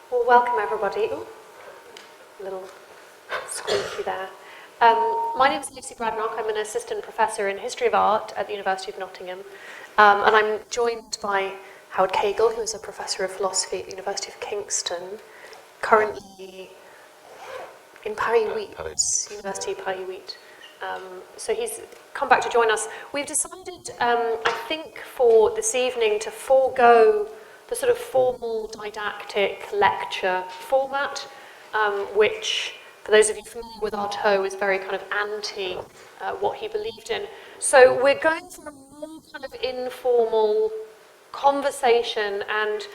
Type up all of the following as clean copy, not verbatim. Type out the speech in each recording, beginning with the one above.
Well, welcome everybody. Ooh, a little squeaky there. My name is Lucy Bradnock. I'm an assistant professor in history of art at the University of Nottingham. And I'm joined by Howard Caygill, who is a professor of philosophy at the University of Kingston, currently in Paris 8, University of Paris 8. So he's come back to join us. We've decided, I think, for this evening to forego the sort of formal didactic lecture format, which, for those of you familiar with Artaud, is very kind of anti what he believed in. So we're going for a more kind of informal conversation, and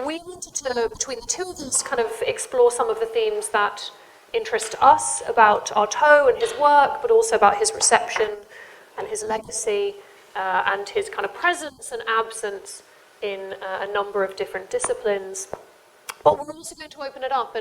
we wanted to, between the two of us, kind of explore some of the themes that interest us about Artaud and his work, but also about his reception and his legacy and his kind of presence and absence in a number of different disciplines. But we're also going to open it up,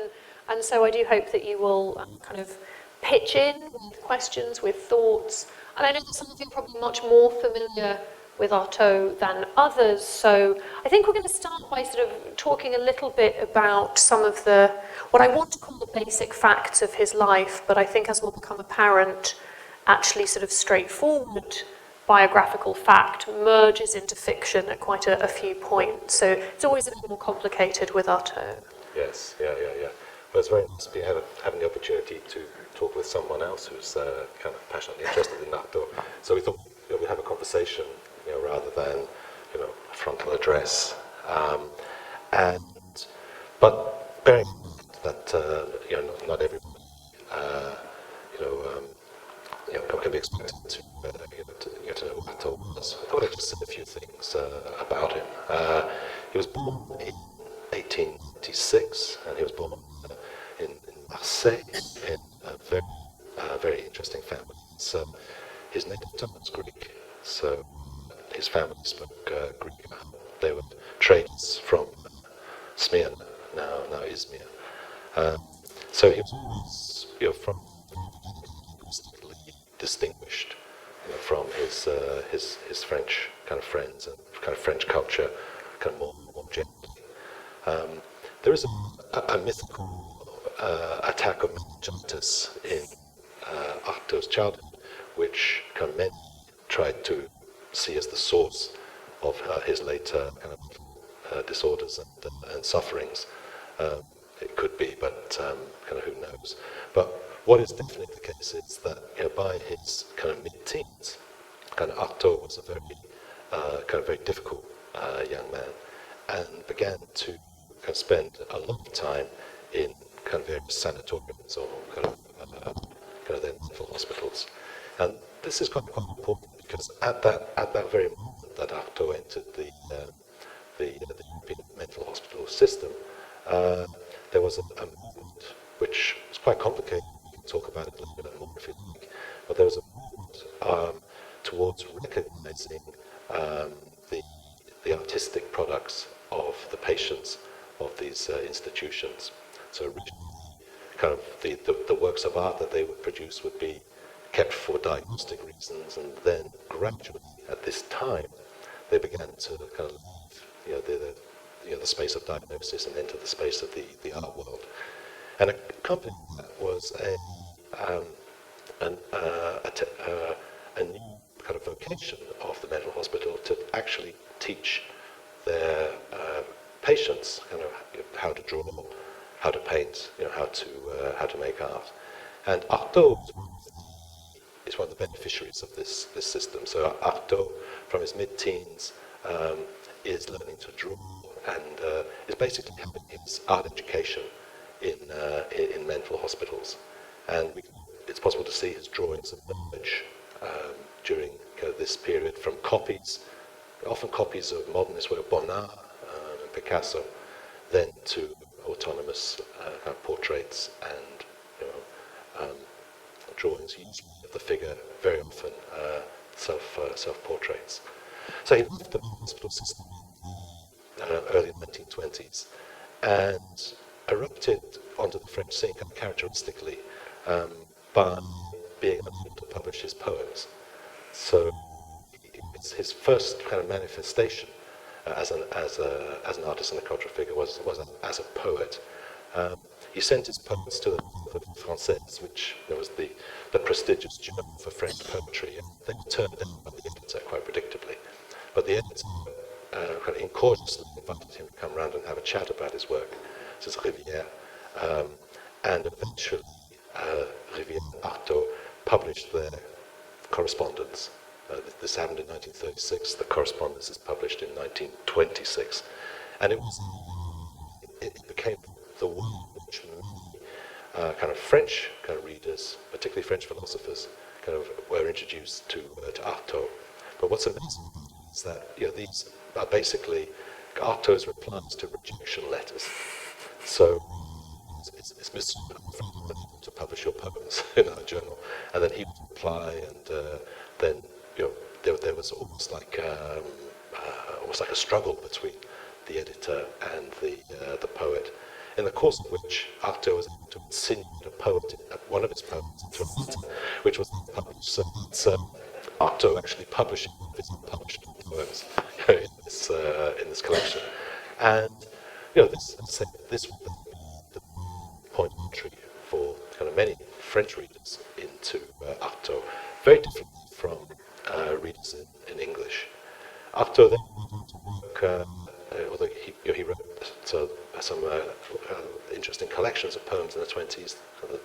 and so I do hope that you will kind of pitch in with questions, with thoughts. And I know that some of you are probably much more familiar with Artaud than others, so I think we're going to start by sort of talking a little bit about some of the, what I want to call the basic facts of his life, but I think, as will become apparent, actually sort of straightforward biographical fact merges into fiction at quite a few points. So it's always a bit more complicated with Artaud. Yes, yeah. Well, it's very nice to be having the opportunity to talk with someone else who's kind of passionately interested in Artaud. So we thought we'd have a conversation, rather than a frontal address. But bearing in mind that not everybody can be expected to know what Artaud was. I thought I'd just say a few things about him. He was born in 1896, and he was born in Marseille in a very interesting family. So his native tongue was Greek, so his family spoke Greek. They were traders from Smyrna, now Izmir. So he was always, from linguistically distinguished, from his French kind of friends and kind of French culture, kind of more generally. There is a mythical attack of meningitis in Artaud's childhood, which kind of many tried to see as the source of his later kind of disorders and sufferings. It could be, but kind of who knows. But what is definitely the case is that by his kind of mid-teens, kind of Artaud was a very kind of very difficult young man, and began to kind of spend a lot of time in kind of various sanatoriums or kind of their mental hospitals. And this is quite important because at that very moment that Artaud entered the European mental hospital system, there was a movement which was quite complicated. We can talk about it a little bit more if you like. But there was a movement towards recognizing the artistic products of the patients of these institutions. So originally, kind of the works of art that they would produce would be kept for diagnostic reasons, and then gradually, at this time, they began to kind of leave the space of diagnosis and enter the space of the art world. And accompanying that was a new kind of vocation of the mental hospital to actually teach their patients kind of how to draw, how to paint, how to make art. And Artaud is one of the beneficiaries of this system. So Artaud, from his mid-teens, is learning to draw and is basically having his art education in mental hospitals. And it's possible to see his drawings emerge during this period from copies, often copies of modernist work, Bonnard and Picasso, then to autonomous kind of portraits and drawings, usually of the figure, very often self-portraits. So he left the hospital system in the early 1920s and erupted onto the French scene kind of characteristically by being unable to publish his poems. So his first kind of manifestation as an artist and a cultural figure was as a poet. He sent his poems to the Revue Française, which was the prestigious journal for French poetry, and they were turned down by the editor quite predictably. But the editor kind of incautiously invited him to come round and have a chat about his work, this is Rivière, and eventually Rivière and Artaud published their correspondence. This happened in 1936. The correspondence is published in 1926, and it became the one in which many kind of French kind of readers, particularly French philosophers, kind of were introduced to Artaud. But what's amazing is that these are basically Artaud's replies to rejection letters. So it's Monsieur, I'm afraid I'm unable to publish your poems in our journal, and then he would reply, and then there was almost like a struggle between the editor and the poet, in the course of which Artaud was able to insinuate one of his poems into a letter, which was then published. So it's Artaud actually publishing one of his unpublished poems in this collection, and this would then be the point of entry for kind of many French readers into Artaud, very differently from readers in English. Artaud then went on to work, although he wrote some interesting collections of poems in the 20s,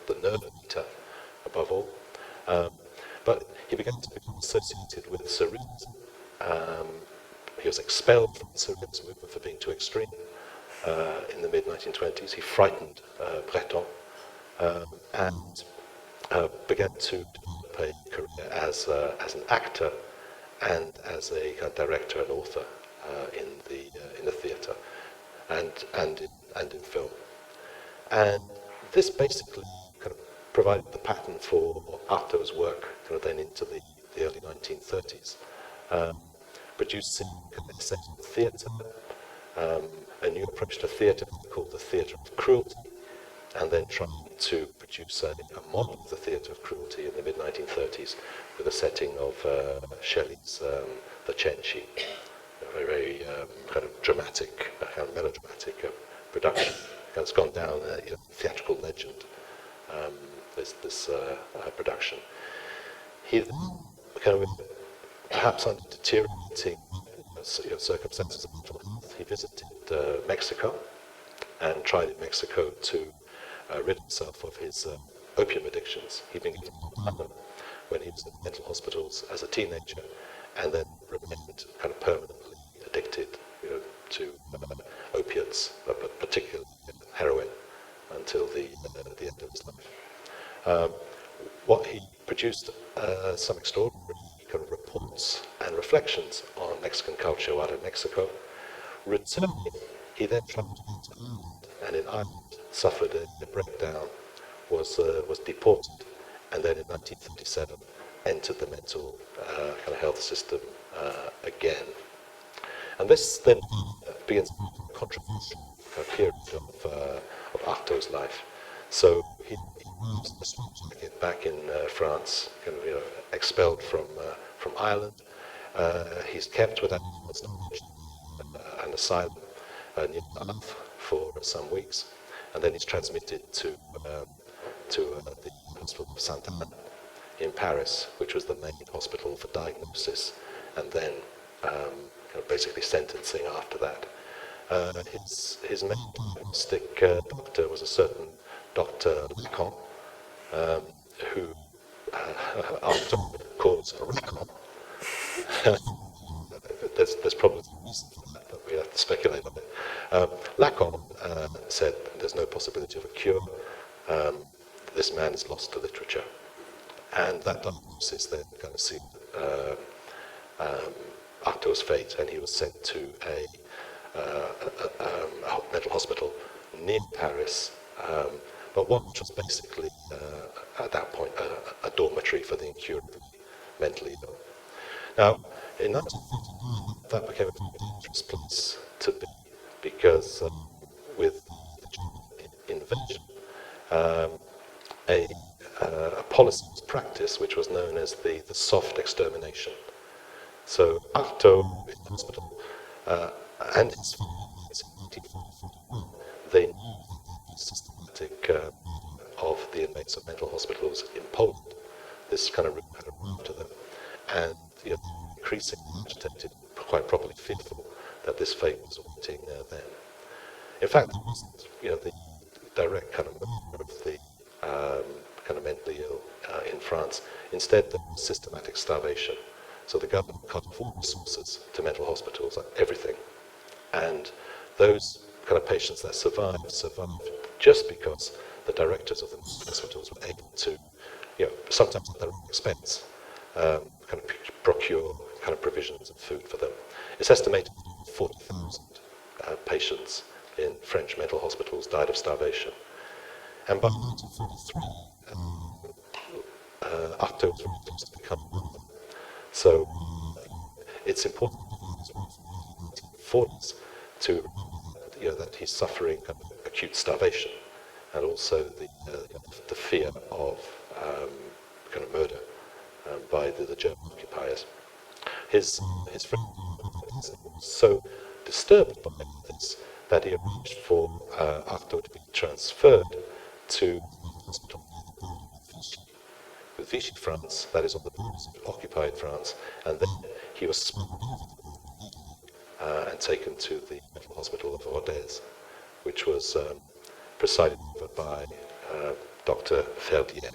the Nerve Meter above all. But he began to become associated with Surrealism. He was expelled from the Surrealist movement for being too extreme in the mid-1920s. He frightened Breton and began to develop a career as an actor and as a director and author in the theatre and in film. And this basically kind of provided the pattern for Artaud's work kind of then into the early 1930s, producing kind of essays on theatre, a new approach to theatre called the theatre of cruelty, and then trying to produce a model of the theatre of cruelty in the mid-1930s with a setting of Shelley's The Cenci, a very kind of dramatic, kind of melodramatic production. It's gone down theatrical legend, this production. He then, kind of perhaps under deteriorating circumstances of mental health, he visited Mexico and tried in Mexico to rid himself of his opium addictions. He'd been given opium when he was in mental hospitals as a teenager, and then remained kind of permanently addicted, to opiates, but particularly heroin, until the end of his life. What he produced some extraordinary kind of reports and reflections on Mexican culture while in Mexico. Returning, he then travelled into Ireland, and in Ireland suffered a breakdown, was deported, and then in 1937 entered the mental kind of health system again. And this then begins a controversial period of Artaud's life. So he moves the swamp jacket back in France, kind of expelled from Ireland. He's kept without anyone's knowledge an asylum near Nottingham for some weeks, and then he's transmitted to the Hospital of Sainte-Anne in Paris, which was the main hospital for diagnosis, and then basically sentencing after that. His main diagnostic doctor was a certain Dr. Lacan, who Artaud calls Lacan. There's probably a reason for that, but we have to speculate on it. Lacan said there's no possibility of a cure. This man is lost to literature. And that diagnosis then kind of seemed Artaud's fate, and he was sent to a mental hospital near Paris, but one which was basically, at that point, a dormitory for the incurably mentally ill. Now, in 1939, that became a very dangerous place to be, because with the German invasion, a policy was practiced which was known as the soft extermination. So Artaud in the hospital And his findings in 1941, they knew that there was systematic of the inmates of mental hospitals in Poland. This kind of had a room to them, and they were increasingly agitated, quite properly fearful that this fate was awaiting them. In fact, there wasn't, the direct kind of murder of the kind of mentally ill in France. Instead, there was systematic starvation. So the government cut off all resources to mental hospitals, like everything. And those kind of patients that survived just because the directors of the hospitals were able to, sometimes at their own expense, kind of procure kind of provisions of food for them. It's estimated that over 40,000 patients in French mental hospitals died of starvation. And by 1943, Artaud was very close to becoming one of them. So it's important as well from the 1940s to remember that he's suffering kind of acute starvation, and also the fear of kind of murder by the German occupiers. His friend was so disturbed by this that he arranged for Artaud to be transferred to the hospital near the border with Vichy France, that is on the borders of occupied France, and then he was smuggled over the border legally and taken to the mental hospital of Rodez, which was presided over by Dr. Verdier.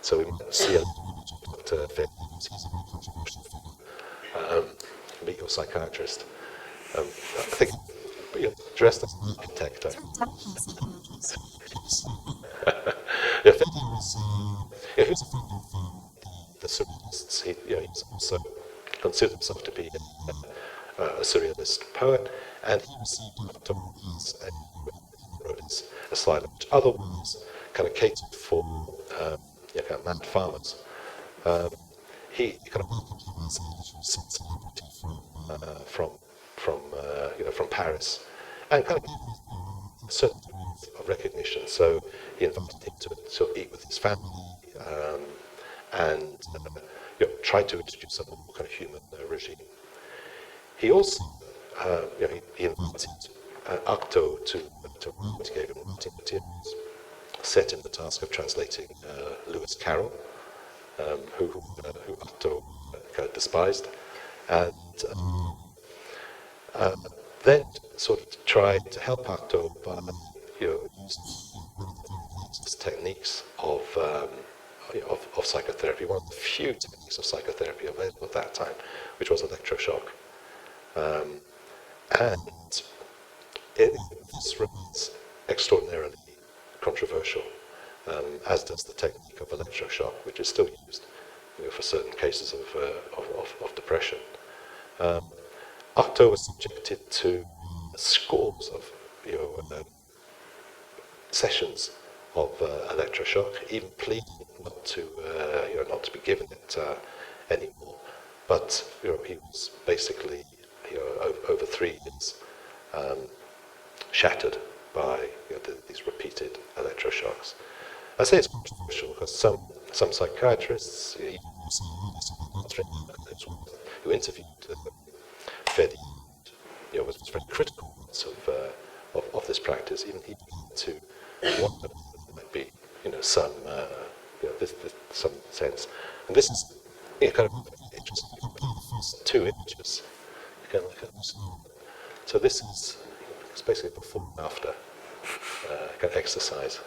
So we might see a little image of Dr. Verdier. He's a very controversial figure. Meet your psychiatrist. I think dressed as an architect. Verdier was he was a friend of the surrealists. He was also considered himself to be a surrealist poet, and he received Artaud as he wrote his Asylum, which otherwise kind of catered for kind of land farmers. He kind of welcomed him as a literary celebrity from Paris, and kind of gave him a certain degree of recognition. So he invited him to eat with his family, and tried to introduce a more kind of human regime. He also he invited Artaud to Rome. He gave him writing materials, set him the task of translating Lewis Carroll, who Artaud kind of despised, and then sort of tried to help Artaud by using one of the very latest techniques of psychotherapy, one of the few techniques of psychotherapy available at that time, which was electroshock. And this remains extraordinarily controversial, as does the technique of electroshock, which is still used for certain cases of depression. Artaud was subjected to scores of sessions of electroshock, even pleading not to be given it anymore. But he was basically over 3 years shattered by these repeated electroshocks. I say it's controversial because some psychiatrists, even who interviewed Verdier, was very critical of this practice. Even he began to wonder whether there might be some some sense. And this is kind of interesting. You compare the first 2 images. You can look at this. So this is it's basically before and after kind of exercise.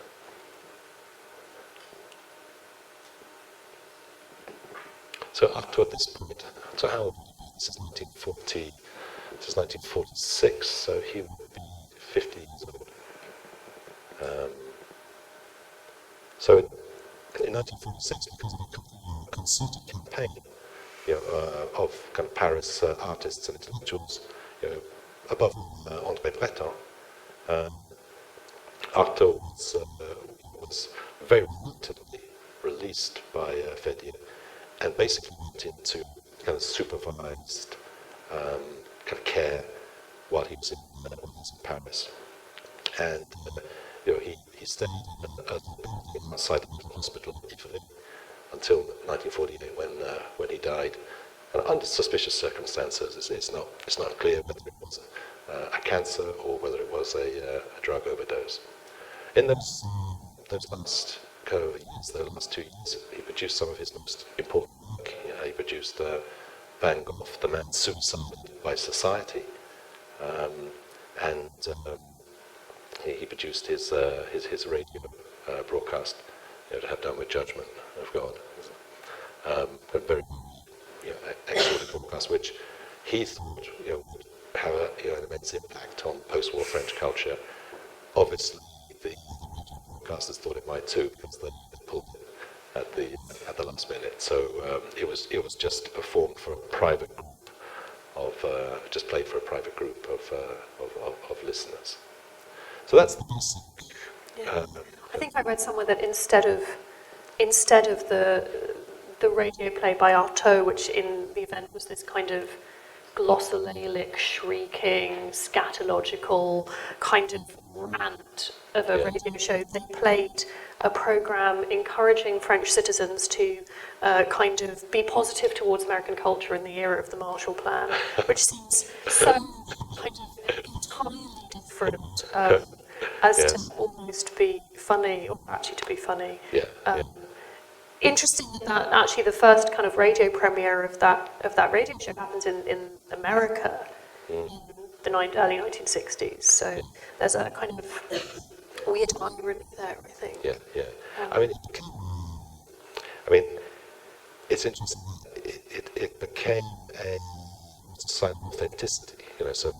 So up to at this point, so how old would he be? This is 1940. This is 1946. So he would be 50 years old. So in 1946, because of a concerted campaign, of kind of Paris artists and intellectuals, above all André Breton, Artaud was very reluctantly released by Verdier, and basically went into kind of supervised kind of care while he was in Paris, and he stayed in a building outside the mental hospital in Italy until 1948 when he died. And under suspicious circumstances, it's not clear whether it was a cancer or whether it was a drug overdose. In those last kind of years, the last 2 years, he produced some of his most important work. He produced Van Gogh, The Man Suicided by Society, and he produced his radio broadcast, To Have Done with Judgment of God. A very excellent broadcast, which he thought would have an immense impact on post-war French culture. Obviously, the broadcasters thought it might too, because they pulled it at the last minute. So it was just performed for a private group just played for a private group of listeners. So that's the basic. Yeah. I think I read somewhere that instead of the radio play by Artaud, which in the event was this kind of glossolalic, shrieking, scatological kind of rant of a radio show, they played a program encouraging French citizens to kind of be positive towards American culture in the era of the Marshall Plan, which seems so kind of entirely different as to almost be funny, or actually to be funny. Interesting that actually the first kind of radio premiere of that radio show happens in America in the early 1960s. So there's a kind of weird irony there, I think. I mean, it's interesting. It became a sign of authenticity. So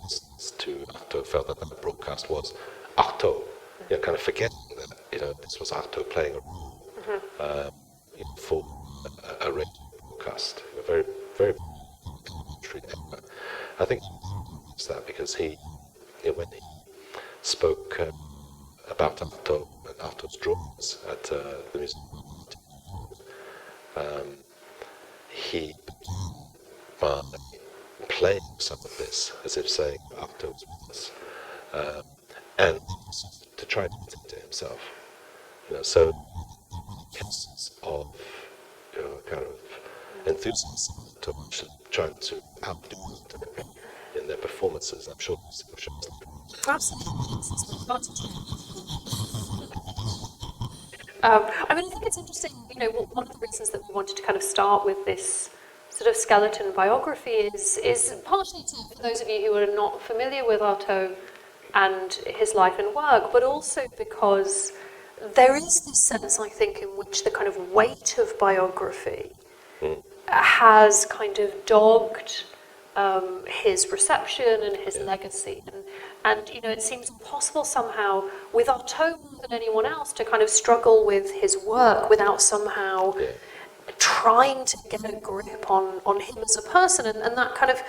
listeners to Artaud felt that the broadcast was Artaud. Kind of forgetting that this was Artaud playing a role for a radio broadcast. Very, very complimentary. I think it's that because he, when he spoke about Artaud and Artaud's drawings at the museum, he began by playing some of this as if saying Artaud was with us, and to try and imitate it himself. So cases of kind of enthusiasm to trying to outdo it in their performances. I'm sure this shows I mean, I think it's interesting, one of the reasons that we wanted to kind of start with this sort of skeleton biography is partially for those of you who are not familiar with Artaud and his life and work, but also because there is this sense, I think, in which the kind of weight of biography has kind of dogged his reception and his legacy. And it seems impossible somehow, with Artaud more than anyone else, to kind of struggle with his work without somehow trying to get a grip on him as a person. And that kind of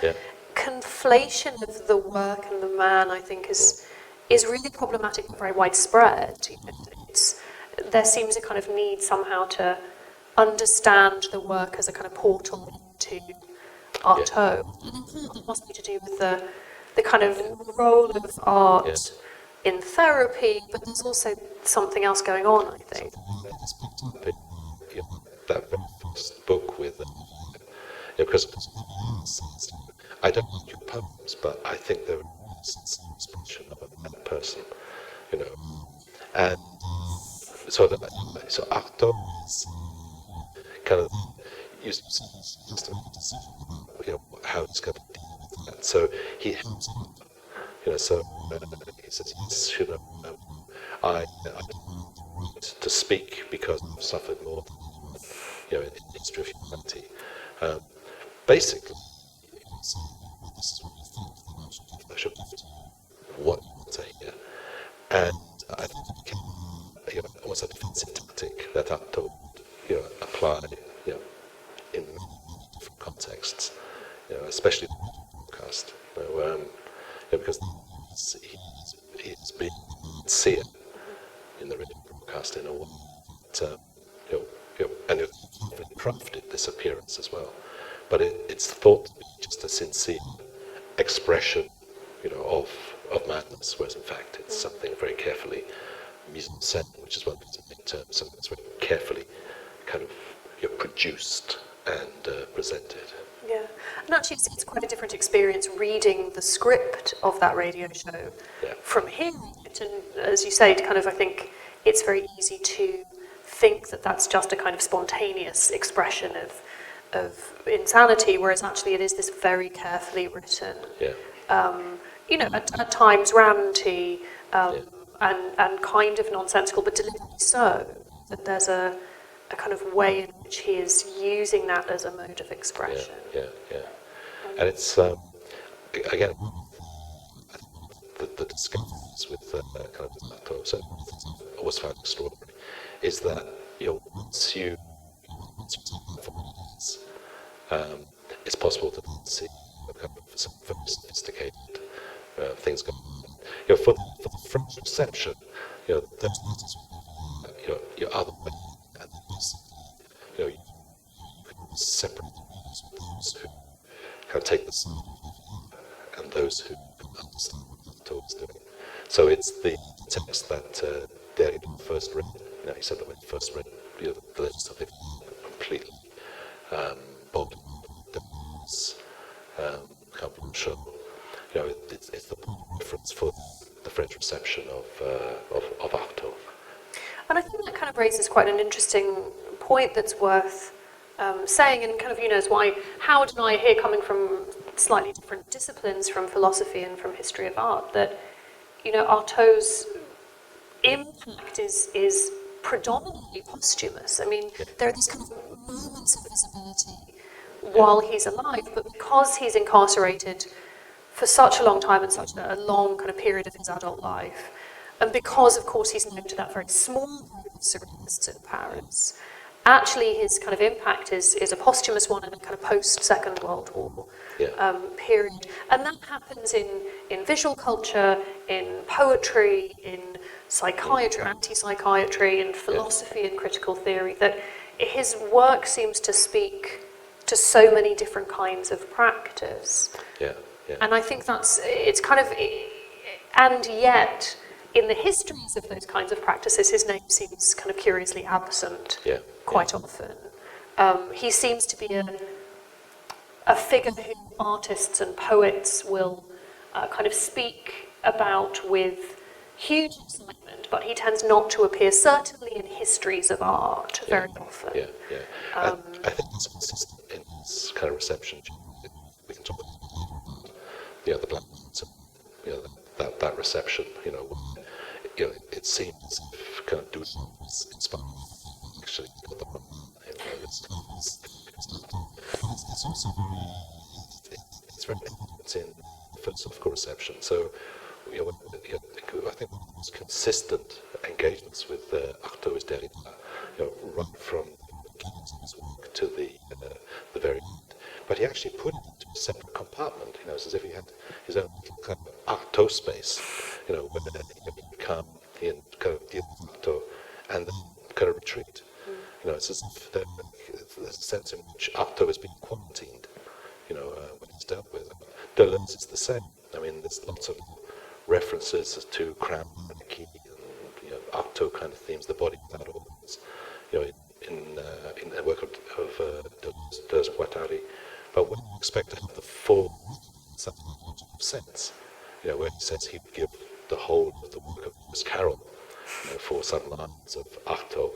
conflation of the work and the man, I think, is really problematic and very widespread. There seems a kind of need somehow to understand the work as a kind of portal into Artaud. And in part that must be to do with the kind of role of art in therapy, but there's also something else going on, I think. That very first book with because I don't like your poems, but I think they're a sincere expression of a person, and so Artaud is kind of just to make a decision about how he's going to deal with that. So he helps out, so he says, yes, I don't have the right to speak because I've suffered more than in the history of humanity. Basically, saying, well, this is what you think, then I should give to you what you want to hear. And I think it became almost a defensive tactic that Artaud would apply in many different contexts, especially the radio broadcast, because he's being seer in the radio broadcast in a way that, and it crafted this appearance as well. But it's thought to be just a sincere expression, of madness, whereas in fact it's something very carefully mise en scène, which is one of the main terms, something that's very carefully kind of produced and presented. Yeah, and actually it's quite a different experience reading the script of that radio show Yeah. from hearing it. And as you say, kind of, I think it's very easy to think that that's just a kind of spontaneous expression of insanity, whereas actually it is this very carefully written, you know, at times ranty, and kind of nonsensical, but deliberately so, that there's a kind of way in which he is using that as a mode of expression. And it's, again, the discoveries with kind of Artaud, so one of the things I've always found extraordinary is that, you know, once you take that for what it is, it's possible to then see kind of some very sophisticated things going on. You know, for the French reception, you know, those letters were your other way, and then basically, you know, you can always separate the readers with those who kind of take the side of and those who can understand what Artaud is doing. So it's the text that Derrida first read. You know, he said that when he first read, you know, the legislative completely bogged show. You know, it's the point of reference for the French reception of Artaud. And I think that kind of raises quite an interesting point that's worth saying, and kind of, you know, is why Howard and I are here, coming from slightly different disciplines, from philosophy and from history of art, that, you know, Artaud's impact is predominantly posthumous. I mean, there are these kind of moments of visibility while he's alive, but because he's incarcerated for such a long time and such a long kind of period of his adult life, and because, of course, he's known to that very small group of surrealists in Paris, actually his kind of impact is a posthumous one in a kind of post-Second World War period. And that happens in visual culture, in poetry, in psychiatry, anti-psychiatry, in philosophy and critical theory, that his work seems to speak to so many different kinds of practice. And I think it's kind of, and yet, in the histories of those kinds of practices, his name seems kind of curiously absent quite often. He seems to be a figure who artists and poets will kind of speak about with huge excitement, but he tends not to appear, certainly in histories of art, very often. I think that's consistent in his kind of reception. We can talk a little bit later about, you know, the Black Mountain, you know, that reception, you know, you know, it seems as if kind of Duchamp was inspired. Actually, got the wrong man. It's also very evident in philosophical reception. So, you know, I think one of the most consistent engagements with Artaud is Derrida, you know, right from the beginnings of his work to the very end. But he actually put it into a separate compartment. You know, it's as if he had his own little kind of Artaud space. You know, where he would come and kind of deal with Artaud and then kind of retreat. You know, it's as if there's a sense in which Artaud is being quarantined. You know, when he's dealt with. Deleuze is the same. I mean, there's lots of references to crown monarchy and, you know, Artaud kind of themes, the body without organs. You know, in the work of Deleuze and Guattari. But when you expect to have the full something like Logic of Sense, you know, where he says he would give the whole of the work of Lewis Carroll, you know, for some lines of Artaud.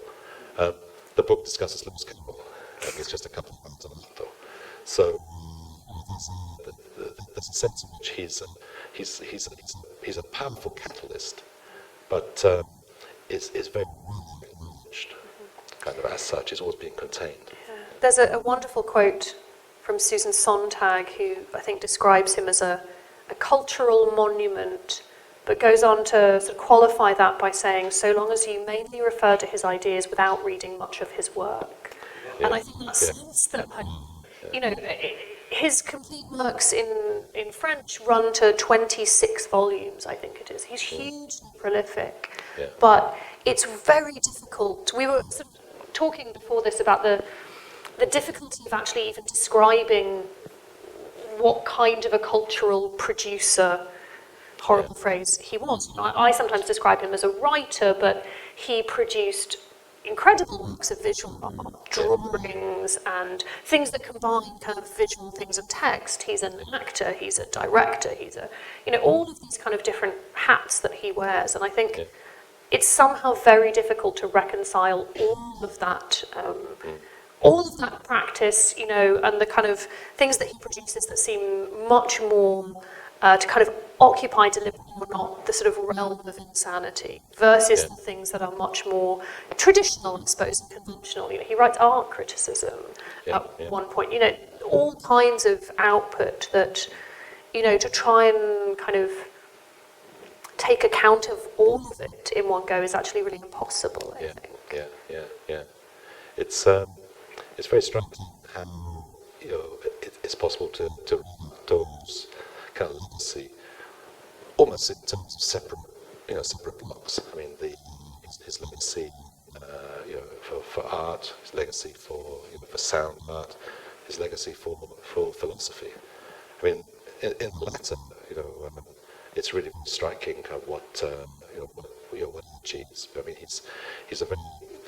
The book discusses Lewis Carroll, and it's just a couple of lines on Artaud. So there's a sense in which he's a powerful catalyst, but is very well acknowledged, kind of as such. Is always being contained. There's a wonderful quote from Susan Sontag, who I think describes him as a cultural monument, but goes on to sort of qualify that by saying, so long as you mainly refer to his ideas without reading much of his work. And I think that sense that, you know, his complete works in French run to 26 volumes, I think it is. He's hugely prolific, but it's very difficult. We were sort of talking before this about the difficulty of actually even describing what kind of a cultural producer, horrible phrase, he was. I sometimes describe him as a writer, but he produced incredible works of visual art, drawings and things that combine kind of visual things and text. He's an actor, he's a director, he's a, all of these kind of different hats that he wears. And I think it's somehow very difficult to reconcile all of that practice, and the kind of things that he produces that seem much more to kind of occupy deliberately or not the sort of realm of insanity versus the things that are much more traditional, I suppose, and conventional. He writes art criticism at one point, all kinds of output that, to try and kind of take account of all of it in one go is actually really impossible, I think. Yeah. It's very striking how it's possible to read Artaud's kind of legacy almost in terms of separate blocks. I mean, his legacy, for art, his legacy for sound art, his legacy for philosophy. I mean, in the latter, it's really striking kind of what he achieves. I mean, he's a very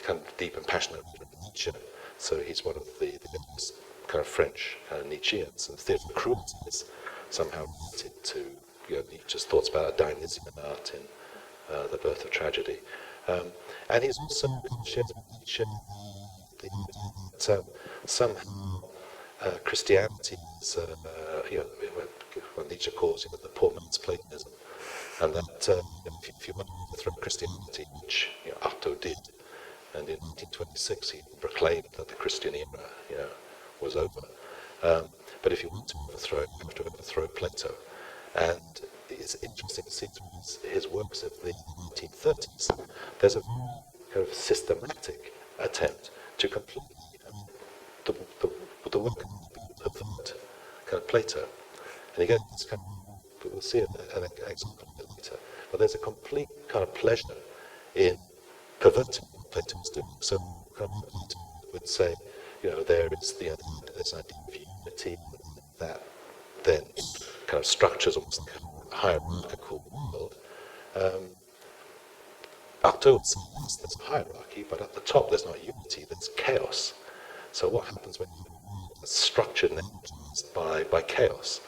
kind of deep and passionate reader of Nietzsche. So he's one of the kind of French Nietzscheans, and theatre of cruelty is somehow related to Nietzsche's thoughts about Dionysian art in The Birth of Tragedy. And he's also kind of shared with Nietzsche the idea that somehow Christianity is, what Nietzsche calls the poor man's Platonism, and that if you want to overthrow Christianity, which Artaud did, and in 1926 he proclaimed that the Christian era was over. But if you want to overthrow it, you have to overthrow Plato. And it's interesting to see through his works of the 1930s, there's a very kind of systematic attempt to completely, the work of kind of Plato. And again, it's kind of, we'll see an example of it later, but there's a complete kind of pleasure in perverting what Plato was doing. So kind of Plato would say, there is this idea of unity that then kind of structures almost like a hierarchical world. Artaud would say, yes, there's a hierarchy, but at the top there's not unity, there's chaos. So what happens when you're structured and energized by chaos?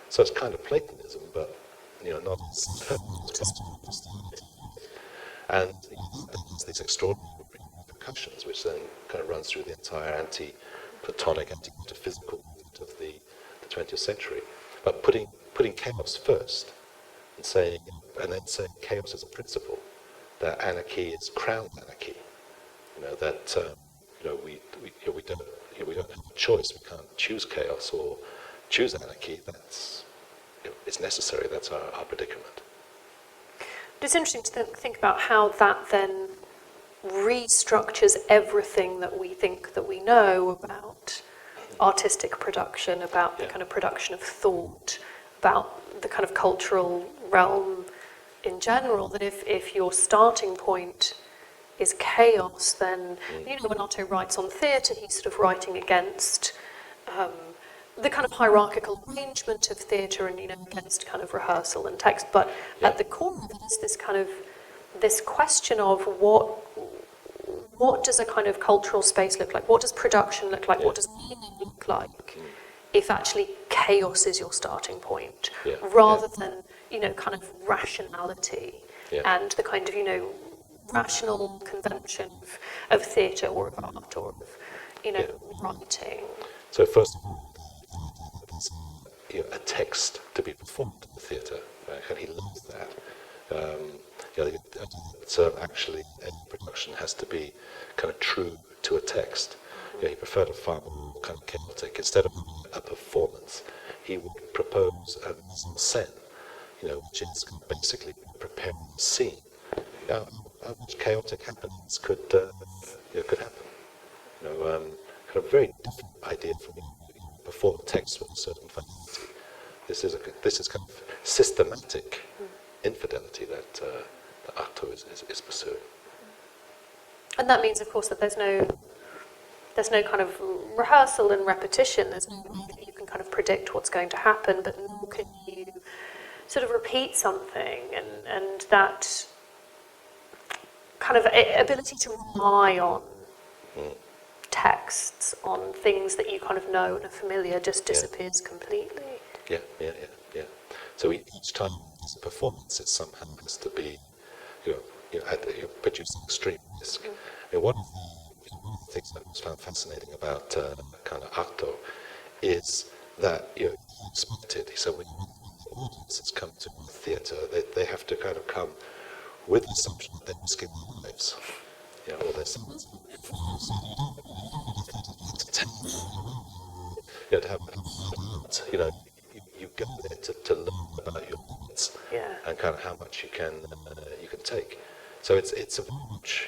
So it's kind of Platonism, but not as Christianity. And that has these extraordinary repercussions, which then kind of runs through the entire anti-Platonic, anti-metaphysical movement of the 20th century. But putting chaos first, and then saying chaos is a principle, that anarchy is crowned anarchy. That we don't have a choice. We can't choose chaos or choose anarchy. That's it's necessary. That's our predicament. It's interesting to think about how that then restructures everything that we think that we know about artistic production, about the kind of production of thought, about the kind of cultural realm in general, that if your starting point is chaos, then, when Artaud writes on theatre, he's sort of writing against the kind of hierarchical arrangement of theatre and, against kind of rehearsal and text, but at the core of it is this question of what does a kind of cultural space look like? What does production look like? What does meaning look like if actually chaos is your starting point, rather than, kind of rationality and the kind of, rational convention of theatre or of art or of, writing. So first of all, there's a text to be performed in the theatre, and he loves that. Actually any production has to be kind of true to a text. He preferred a far more kind of chaotic. Instead of a performance, he would propose a mise en scène, which is basically preparing the scene. Which chaotic happenings could happen. Kind of very different idea from perform text with a certain finality. This is kind of systematic infidelity that Artaud is pursuing. And that means, of course, that there's no kind of rehearsal and repetition. There's no way that you can kind of predict what's going to happen, but nor can you sort of repeat something, and that kind of ability to rely on texts, on things that you kind of know and are familiar, just disappears completely. Yeah. So each time there's a performance, it somehow has to be, producing extreme risk. I mean, one of the things that was found fascinating about kind of Artaud is that he expected. He said when the audiences come to the theatre, they have to kind of come with the assumption that they're risking their lives, or their souls. So you don't to have you go there to learn about your limits and kind of how much you can take. So it's a very much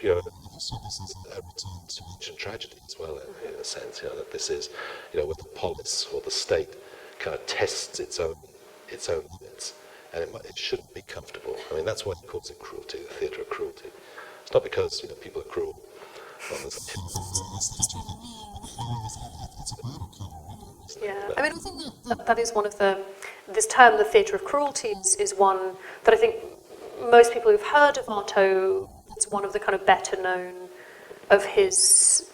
also this is a return to ancient tragedy as well in a sense that this is where the polis or the state kind of tests its own limits, and it shouldn't be comfortable. I mean that's why he calls it cruelty, the theatre of cruelty. It's not because people are cruel. Yeah, I mean, I think that is one of this term, the theatre of cruelty, is one that I think most people who've heard of Artaud, it's one of the kind of better known of his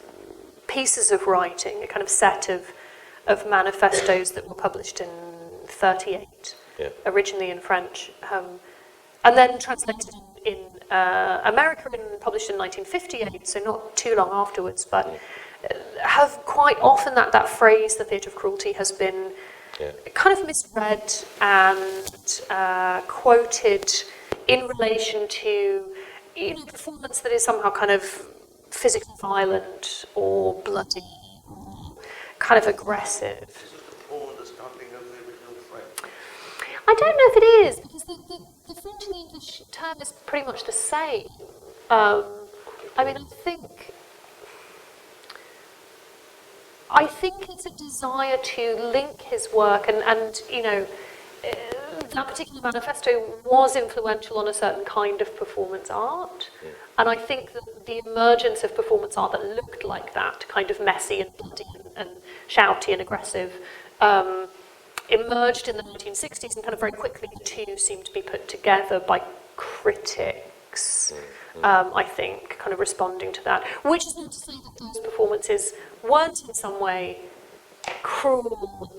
pieces of writing, a kind of set of manifestos that were published in 1938, originally in French, and then translated in America and published in 1958, so not too long afterwards, but have quite often that phrase, the theatre of cruelty, has been kind of misread and quoted in relation to performance that is somehow kind of physically violent or bloody, or kind of aggressive. Is it a poor understanding of the original French? I don't know if it is, because the French and the English term is pretty much the same. I mean, I think it's a desire to link his work, and that particular manifesto was influential on a certain kind of performance art, and I think that the emergence of performance art that looked like that, kind of messy and bloody and shouty and aggressive, emerged in the 1960s, and kind of very quickly the two seemed to be put together by critics, I think, kind of responding to that, which is not to say that those performances weren't in some way cruel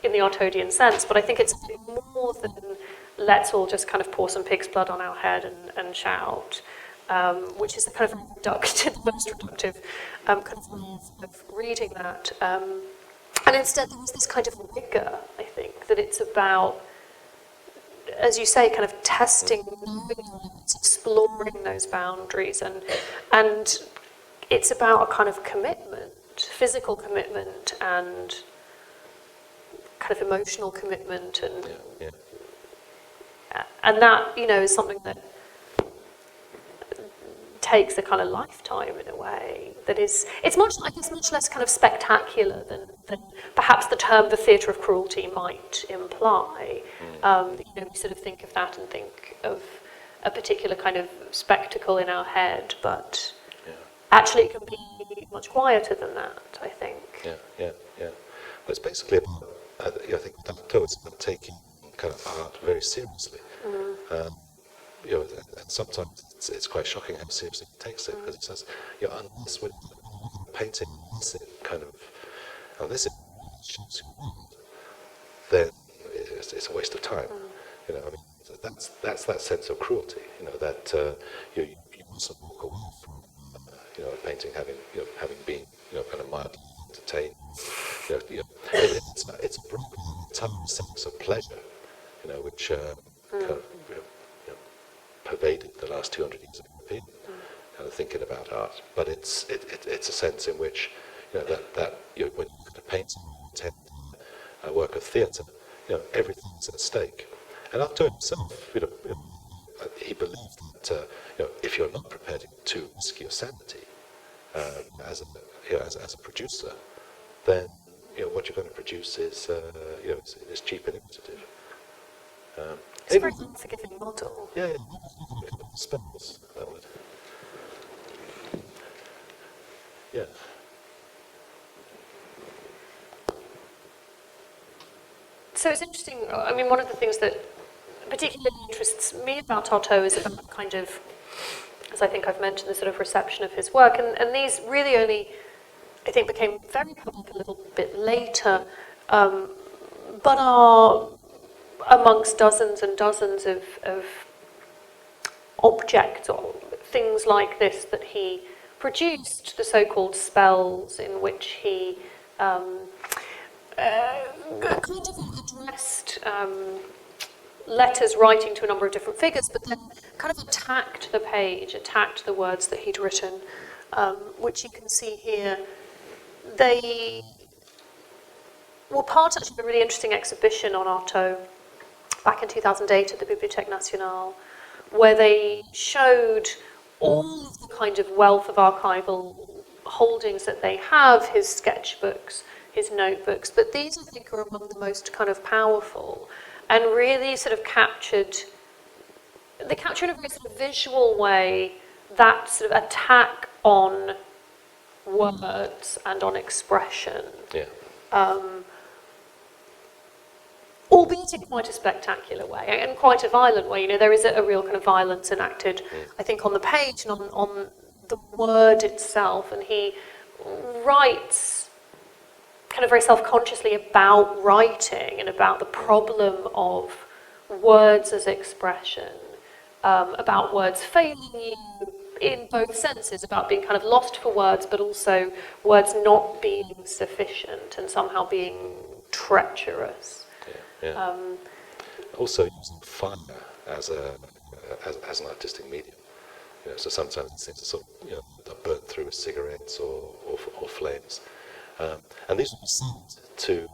in the Artaudian sense, but I think it's a bit more than let's all just kind of pour some pig's blood on our head and shout, which is the kind of reductive, the most reductive kind of way of reading that. And instead there was this kind of rigour, I think, that it's about, as you say, kind of testing, knowing your limits, exploring those boundaries, and it's about a kind of commitment, physical commitment and kind of emotional commitment, and that is something that takes a kind of lifetime in a way. That is, it's much less kind of spectacular than perhaps the term the theatre of cruelty might imply. We sort of think of that and think of a particular kind of spectacle in our head, but actually it can be much quieter than that, I think. Yeah. Well, it's basically about, I think with Artaud, it's about taking kind of art very seriously. And sometimes it's quite shocking how seriously he takes it, because he says, unless when painting, unless it kind of, unless it shapes your world, then it's a waste of time. I mean, that's that sense of cruelty. That you mustn't walk away from a painting having been kind of mildly entertained. It's a broken entire sense of pleasure, which kind of pervaded the last 200 years of European kind of thinking about art. But it's a sense in which that when you look at a painting or attend a work of theatre, everything's at stake. And Artaud himself, he believed that if you're not prepared to risk your sanity as a producer, then what you're going to produce is cheap and imitative. It's a very unforgiving model. Yeah, spindles, that would. Yeah. So it's interesting, I mean, one of the things that particularly interests me about Artaud is about kind of, as as I think I've mentioned, the sort of reception of his work. And these really only, I think, became very public a little bit later, but are amongst dozens and dozens of objects or things like this that he produced, the so-called spells in which he kind of addressed letters writing to a number of different figures, but then kind of attacked the page, attacked the words that he'd written, which you can see here. They were part of a really interesting exhibition on Artaud back in 2008 at the Bibliothèque Nationale, where they showed all of the kind of wealth of archival holdings that they have, his sketchbooks, his notebooks, but these I think are among the most kind of powerful and really sort of they capture in a very sort of visual way that sort of attack on words and on expression. Yeah. Albeit in quite a spectacular way and quite a violent way. You know, there is a real kind of violence enacted, I think, on the page and on the word itself. And he writes kind of very self-consciously about writing and about the problem of words as expression, about words failing you in both senses, about being kind of lost for words, but also words not being sufficient and somehow being treacherous. Yeah. Also using fire as an artistic medium. You know, so sometimes things are sort of, are burnt through with cigarettes or flames, and these would be sent to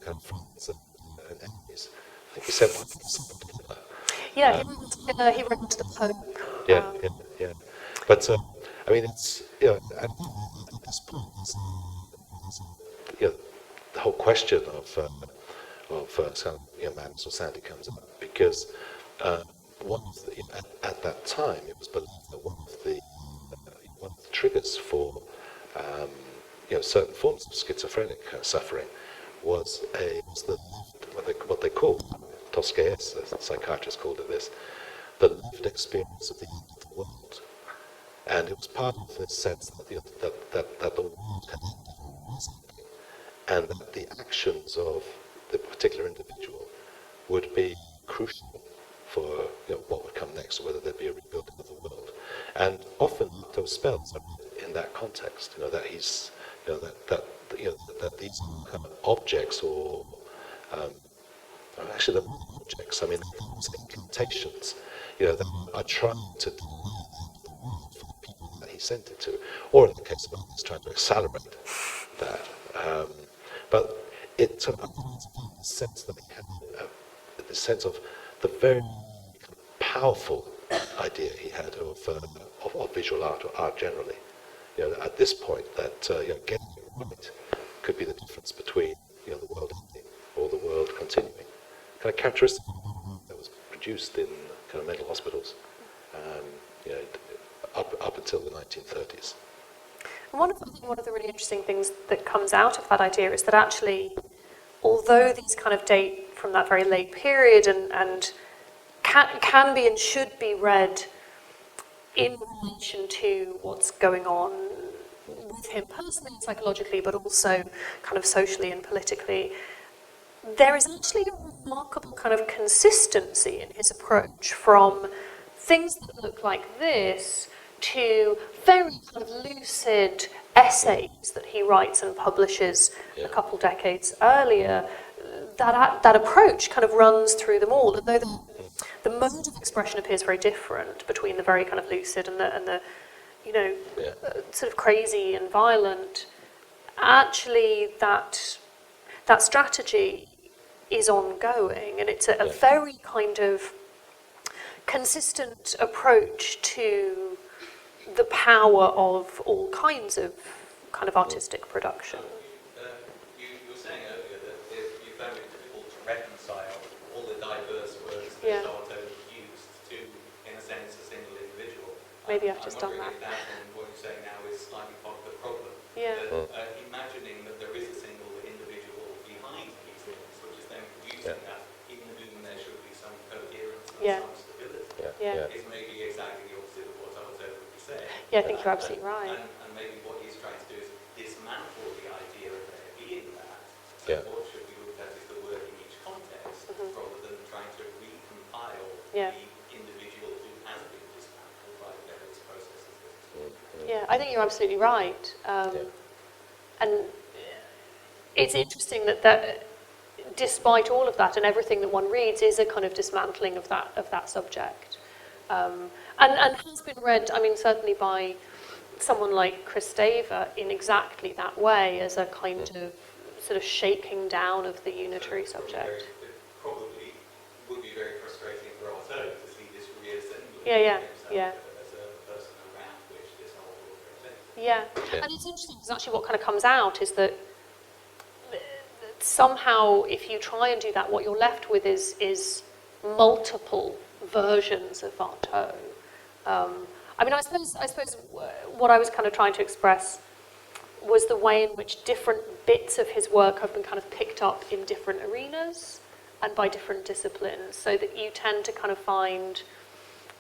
kind of friends and enemies. I think he said one to Hitler. Yeah, he wrote to the Pope. Yeah. But I mean, it's and at this point, the whole question of madness or sanity comes up because one of the, at that time it was believed that one of the triggers for certain forms of schizophrenic suffering was the lived, what they called, Toscaeus, the psychiatrist called it this, the lived experience of the end of the world, and it was part of this sense that the world had ended or was ending, and that the actions of the particular individual would be crucial for what would come next, or whether there'd be a rebuilding of the world. And often those spells are read in that context. That he's that these are kind of objects, or actually they're not objects. I mean, they're almost incantations. That are trying to delay the end of the world for the people that he sent it to, or in the case of others, trying to accelerate that. But it sort of underlines again the sense that he had, the sense of the very kind of powerful idea he had of visual art, or art generally. At this point, that getting it right could be the difference between the world ending or the world continuing. Kind of characteristic of a lot of work that was produced in kind of mental hospitals, up until the 1930s. And one of the really interesting things that comes out of that idea is that actually, although these kind of date from that very late period and can be and should be read in relation to what's going on with him personally and psychologically, but also kind of socially and politically, there is actually a remarkable kind of consistency in his approach from things that look like this to very kind of lucid essays that he writes and publishes a couple decades earlier. That approach kind of runs through them all, and though the mode of expression appears very different between the very kind of lucid and the sort of crazy and violent, actually that strategy is ongoing, and it's a very kind of consistent approach to the power of all kinds of kind of artistic production. You were saying earlier that you found it difficult to reconcile all the diverse words that Artaud used to, in a sense, a single individual. Maybe I've just done that. I'm wondering if that, and what you're saying now, is slightly part of the problem. Yeah. Imagining that there is a single individual behind these things, which is then producing that, even when there should be some coherence and some stability, is maybe exactly the opposite of what Artaud Yeah, I think you're absolutely right. And maybe what he's trying to do is dismantle the idea of there being that. So Yeah. what should we look at is the word in each context, rather than trying to recompile Yeah. the individual who has been dismantled by the various processes. Yeah, I think you're absolutely right. And it's interesting that despite all of that and everything that one reads is a kind of dismantling of that subject. And has been read, I mean, certainly by someone like Chris Daver in exactly that way, as a kind of sort of shaking down of the unitary subject. It probably would be very frustrating for Artaud to see this reassembling Yeah. as a person around which this whole process. Yeah, and it's interesting because actually what kind of comes out is that somehow if you try and do that, what you're left with is multiple versions of Artaud. I mean, I suppose what I was kind of trying to express was the way in which different bits of his work have been kind of picked up in different arenas and by different disciplines, so that you tend to kind of find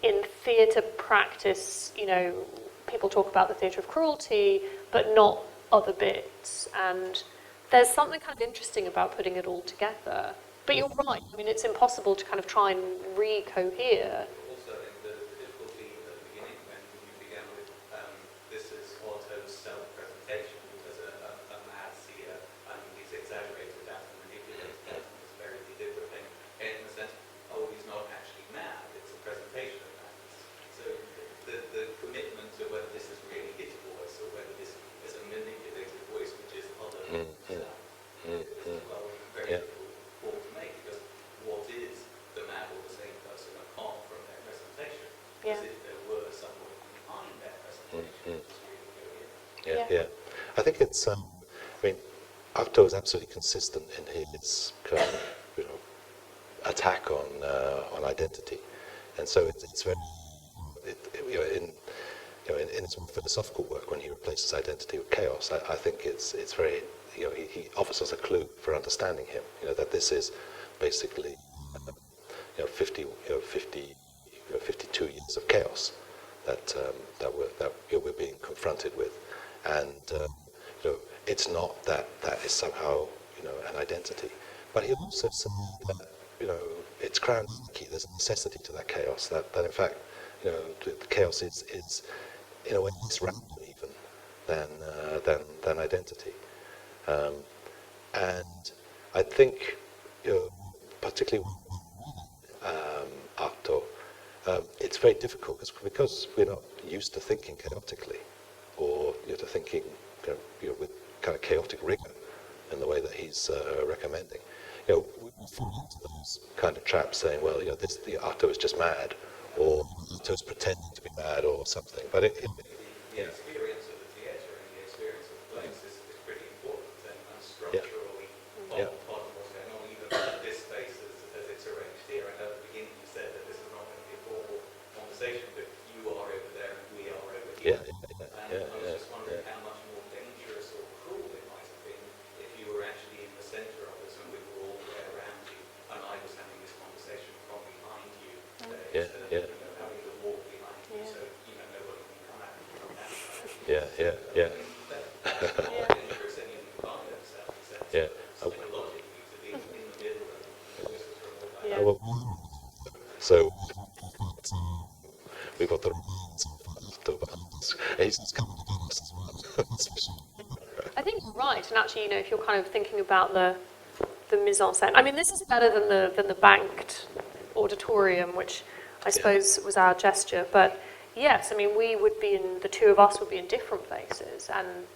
in theatre practice, you know, people talk about the theatre of cruelty, but not other bits. And there's something kind of interesting about putting it all together. But you're right, I mean, it's impossible to kind of try and recohere. Also, I think the difficulty at the beginning when you began with this is Artaud's self-presentation as a mad seer. He's exaggerated that and manipulated that, and it's a very deliberate thing. In the sense, oh, he's not actually mad, it's a presentation of madness. So the commitment to whether this is really his voice or whether this is a manipulated voice which is other than himself, is well very difficult call to make, because what is the mad or the sane person apart from their presentation? Yeah. As if there were someone behind their presentation. Yeah. I think it's, I mean, Artaud is absolutely consistent in his kind of, you know, attack on identity, and so it's very, in his more philosophical work, when he replaces identity with chaos, I think it's very, you know, he offers us a clue for understanding him. You know, that this is basically, 52 years of chaos that we're being confronted with, and it's not that is somehow, you know, an identity, but he also said that, you know, it's crown anarchy. There's a necessity to that chaos. That in fact, you know, the chaos is in a way less random even than identity. And I think, you know, particularly when Artaud, it's very difficult because we're not used to thinking chaotically, or, you know, to thinking, you know, with kind of chaotic rigor in the way that he's recommending. You know, we fall into those kind of traps, saying, well, you know, Artaud is just mad, or Artaud is pretending to be mad, or something. But the experience of the theatre and the experience of the place is pretty important and structurally part of what's going on, even this space as it's arranged here. And at the beginning you said that this is not going to be a formal conversation, but you are over there and we are over here. And I was just wondering how much more dangerous or cruel it might have been if you were actually in the centre of us and we were all there around you, and I was having this conversation from behind you, instead of having to walk behind you, so you know nobody can come at me from that side. Yeah. So we've got the remains of Artaud behind us. He's coming to get us as well. That's for sure. I think you're right, and actually, you know, if you're kind of thinking about the mise en scène, I mean, this is better than the banked auditorium, which I suppose was our gesture. But yes, I mean, the two of us would be in different places and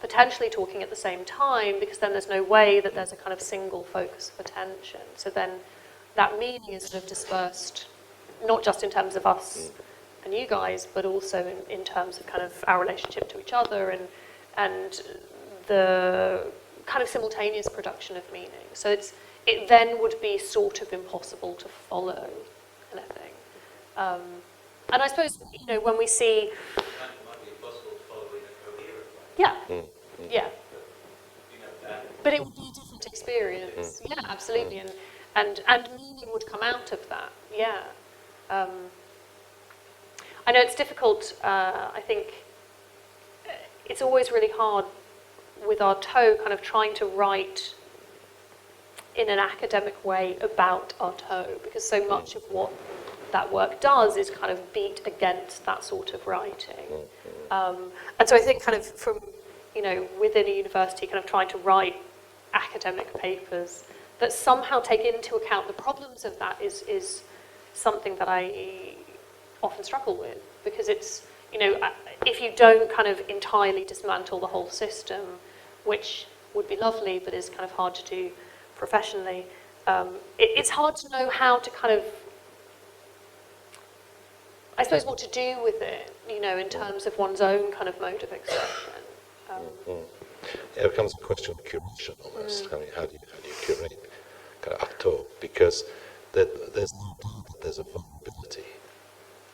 potentially talking at the same time, because then there's no way that there's a kind of single focus of attention. So then that meaning is sort of dispersed, not just in terms of us and you guys, but also in terms of kind of our relationship to each other and the kind of simultaneous production of meaning. So it then would be sort of impossible to follow anything. And I suppose, you know, when we see... It might be impossible to follow in a coherent way. Yeah. You know that. But it would be a different experience. Yeah, absolutely. And meaning would come out of that. Yeah. I know it's difficult. I think it's always really hard with Artaud kind of trying to write in an academic way about Artaud, because so much of what that work does is kind of beat against that sort of writing. And so I think kind of from, within a university, kind of trying to write academic papers that somehow take into account the problems of that is something that I often struggle with, because it's, if you don't kind of entirely dismantle the whole system, which would be lovely, but is kind of hard to do professionally, it's hard to know how to kind of, I suppose, what to do with it, in terms of one's own kind of mode of expression. It becomes a question of curation almost. I mean, how do you curate kind of Artaud? Because there's no doubt that there's a vulnerability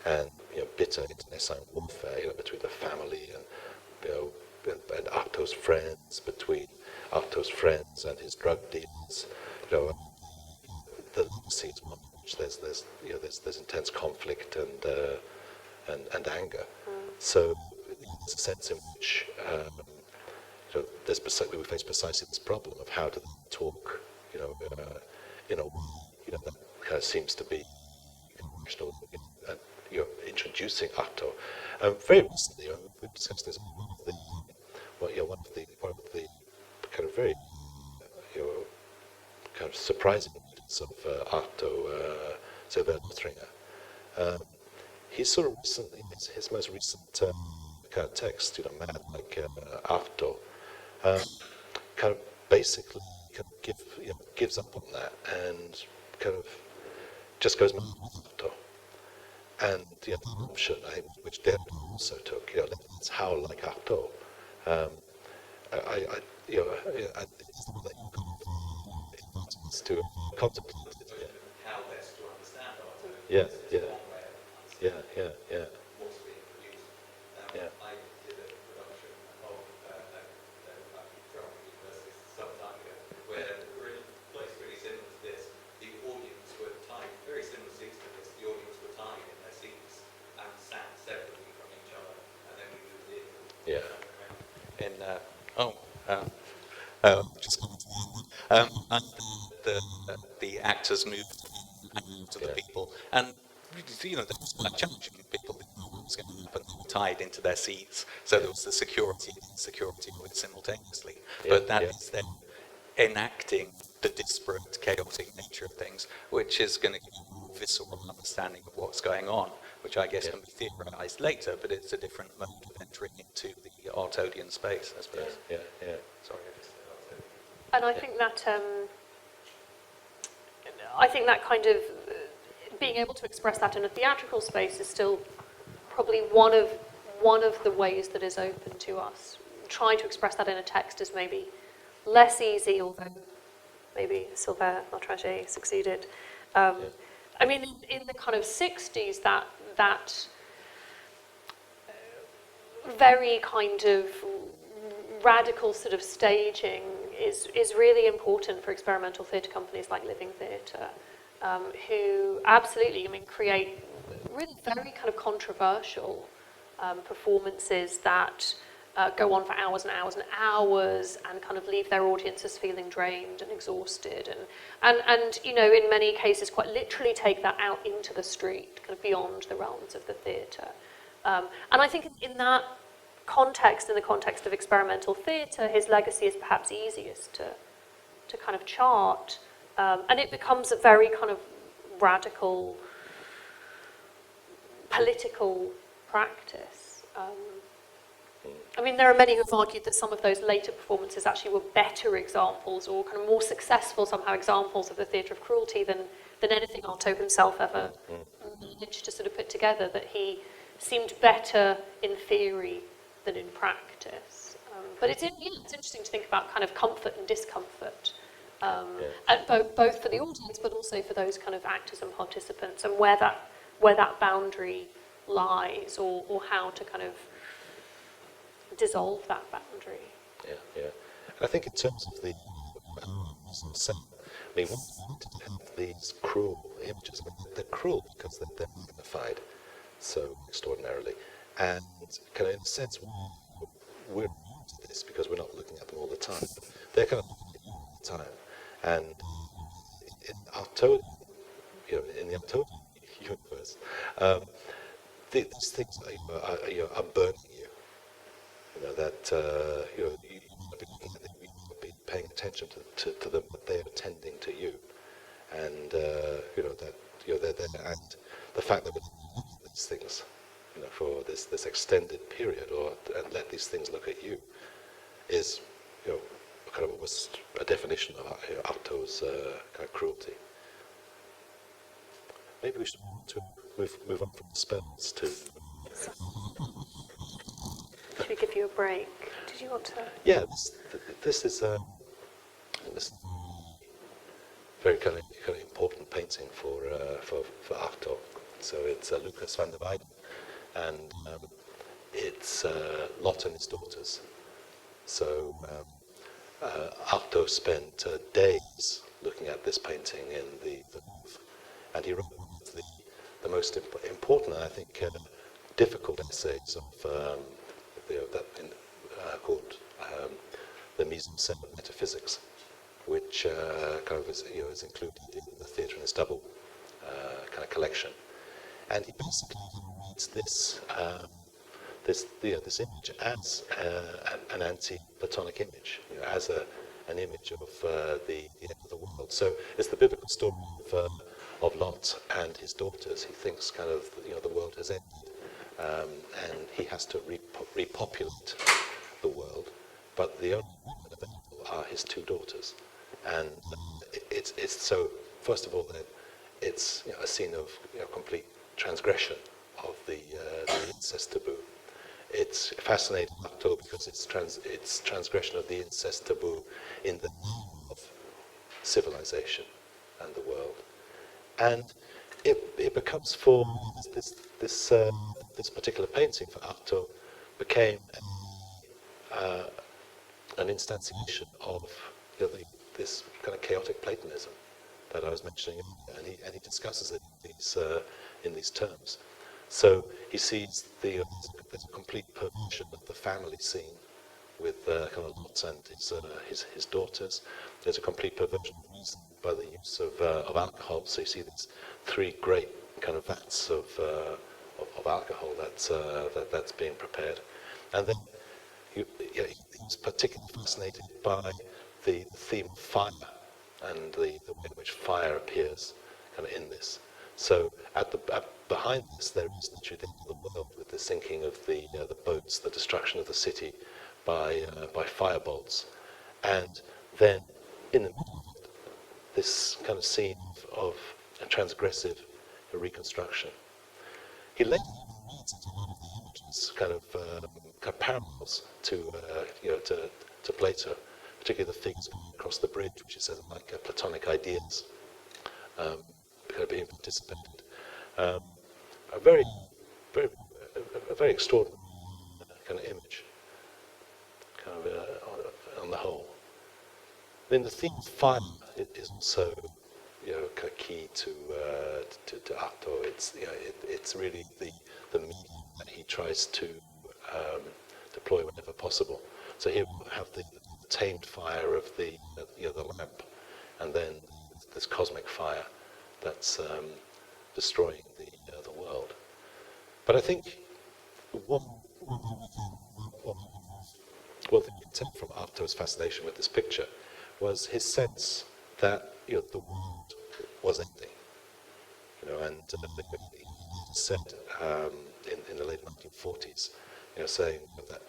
and bitter internecine warfare between the family and and Artaud's friends, between Artaud's friends and his drug dealers. The legacy is one in which there's intense conflict and anger. So there's a sense in which we face precisely this problem of how to then talk, in a way, that kind of seems to be conventional. Introducing Artaud. Very recently, we've discussed this. One of the kind of very kind of surprising evidence of Artaud, Sylvain Nottingham. He's sort of recently, his most recent kind of text, Mad Like Artaud, kind of basically kind of gives up on that and kind of just goes mad with Artaud. And the option, I think, which Derrida also took, let's howl like Artaud. It's the one that you kind of invited us to contemplate it. How best to understand Artaud. Yeah, It's one way of understanding yeah. what's being produced. I did a production of from university some time ago, where we were in a place really similar to this. The audience were tied, very similar seats to this. The audience were tied in their seats and sat separately from each other, and then we moved in. Yeah. Just coming to the end. And the actors moved to the people, and there was quite challenging. People didn't know what was going to happen. They were tied into their seats, so there was the security and insecurity of it simultaneously. But that is then enacting the disparate, chaotic nature of things, which is going to give you a more visceral understanding of what's going on, which I guess can be theorized later, but it's a different mode of entering into the Artaudian space, I suppose. Yeah. Sorry, I just said Artaud. And I think that kind of being able to express that in a theatrical space is still probably one of the ways that is open to us. Trying to express that in a text is maybe less easy, although maybe Sylvain Artaud succeeded. I mean, in the kind of 60s, that very kind of radical sort of staging is really important for experimental theatre companies like Living Theatre, who absolutely, create really very kind of controversial performances that go on for hours and hours and hours and kind of leave their audiences feeling drained and exhausted and in many cases quite literally take that out into the street, kind of beyond the realms of the theatre. And I think in that context, in the context of experimental theatre, his legacy is perhaps easiest to kind of chart. And it becomes a very kind of radical political practice. There are many who have argued that some of those later performances actually were better examples or kind of more successful somehow examples of the theatre of cruelty than anything Artaud himself ever managed to sort of put together, that he seemed better in theory than in practice. But it's interesting to think about kind of comfort and discomfort, and both for the audience but also for those kind of actors and participants, and where that boundary lies, or how to kind of dissolve that boundary. Yeah. And I think in terms of the mise en scène, we wanted to have these cruel images. They're cruel because they're magnified. so extraordinarily. And kind of in a sense, we're immune to this because we're not looking at them all the time. They're kind of looking at you all the time. And in Artaud, in the Artaudian universe, these things are burning you. That you might be looking at them, you might be paying attention to them, but they are tending to you. And that they're there, and the fact that we're looking at these things, for this extended period, and let these things look at you, is kind of almost a definition of Artaud's kind of cruelty. Maybe we should move on from the spells to. Should we give you a break? Did you want to? Yeah, this is a very kind of important painting for Artaud. So it's Lucas van der Weyden, and it's Lot and his daughters. So Artaud spent days looking at this painting in the Louvre, and he wrote one of the most important, and I think, difficult essays of called the Mise en Scène of Metaphysics, which kind of is included in the Theatre in its Double kind of collection. And he basically reads this image as an anti-Platonic image, as an image of the end of the world. So it's the biblical story of Lot and his daughters. He thinks kind of the world has ended, and he has to repopulate the world. But the only women available are his two daughters, and it's so. First of all, then it's a scene of complete transgression of the incest taboo. It's fascinating because it's transgression of the incest taboo in the name of civilization and the world, and it becomes for this particular painting for Artaud became an instantiation of this kind of chaotic Platonism that I was mentioning earlier, and he discusses it in these terms. So he sees there's a complete perversion of the family scene with kind of Lot and his daughters. There's a complete perversion of reason by the use of alcohol. So you see these three great kind of vats of alcohol that's being prepared, and then he was particularly fascinated by the theme of fire and the way in which fire appears kind of in this. So behind this, there is literally the end of the world with the sinking of the boats, the destruction of the city by firebolts, and then in the middle of it, this kind of scene of a transgressive reconstruction. He later reads into a lot of the images, kind of parallels to Plato, particularly the figures going across the bridge, which is like Platonic ideas kind of being participated. A very extraordinary kind of image, kind of on the whole. Then the theme of fire is also kind of key to Artaud. It's really the medium that he tries to deploy whenever possible. So here we have the tamed fire of the lamp, and then this cosmic fire that's destroying the world. But I think one thing we can take from Artaud's fascination with this picture was his sense that the world was ending. And he said in the late 1940s, saying that that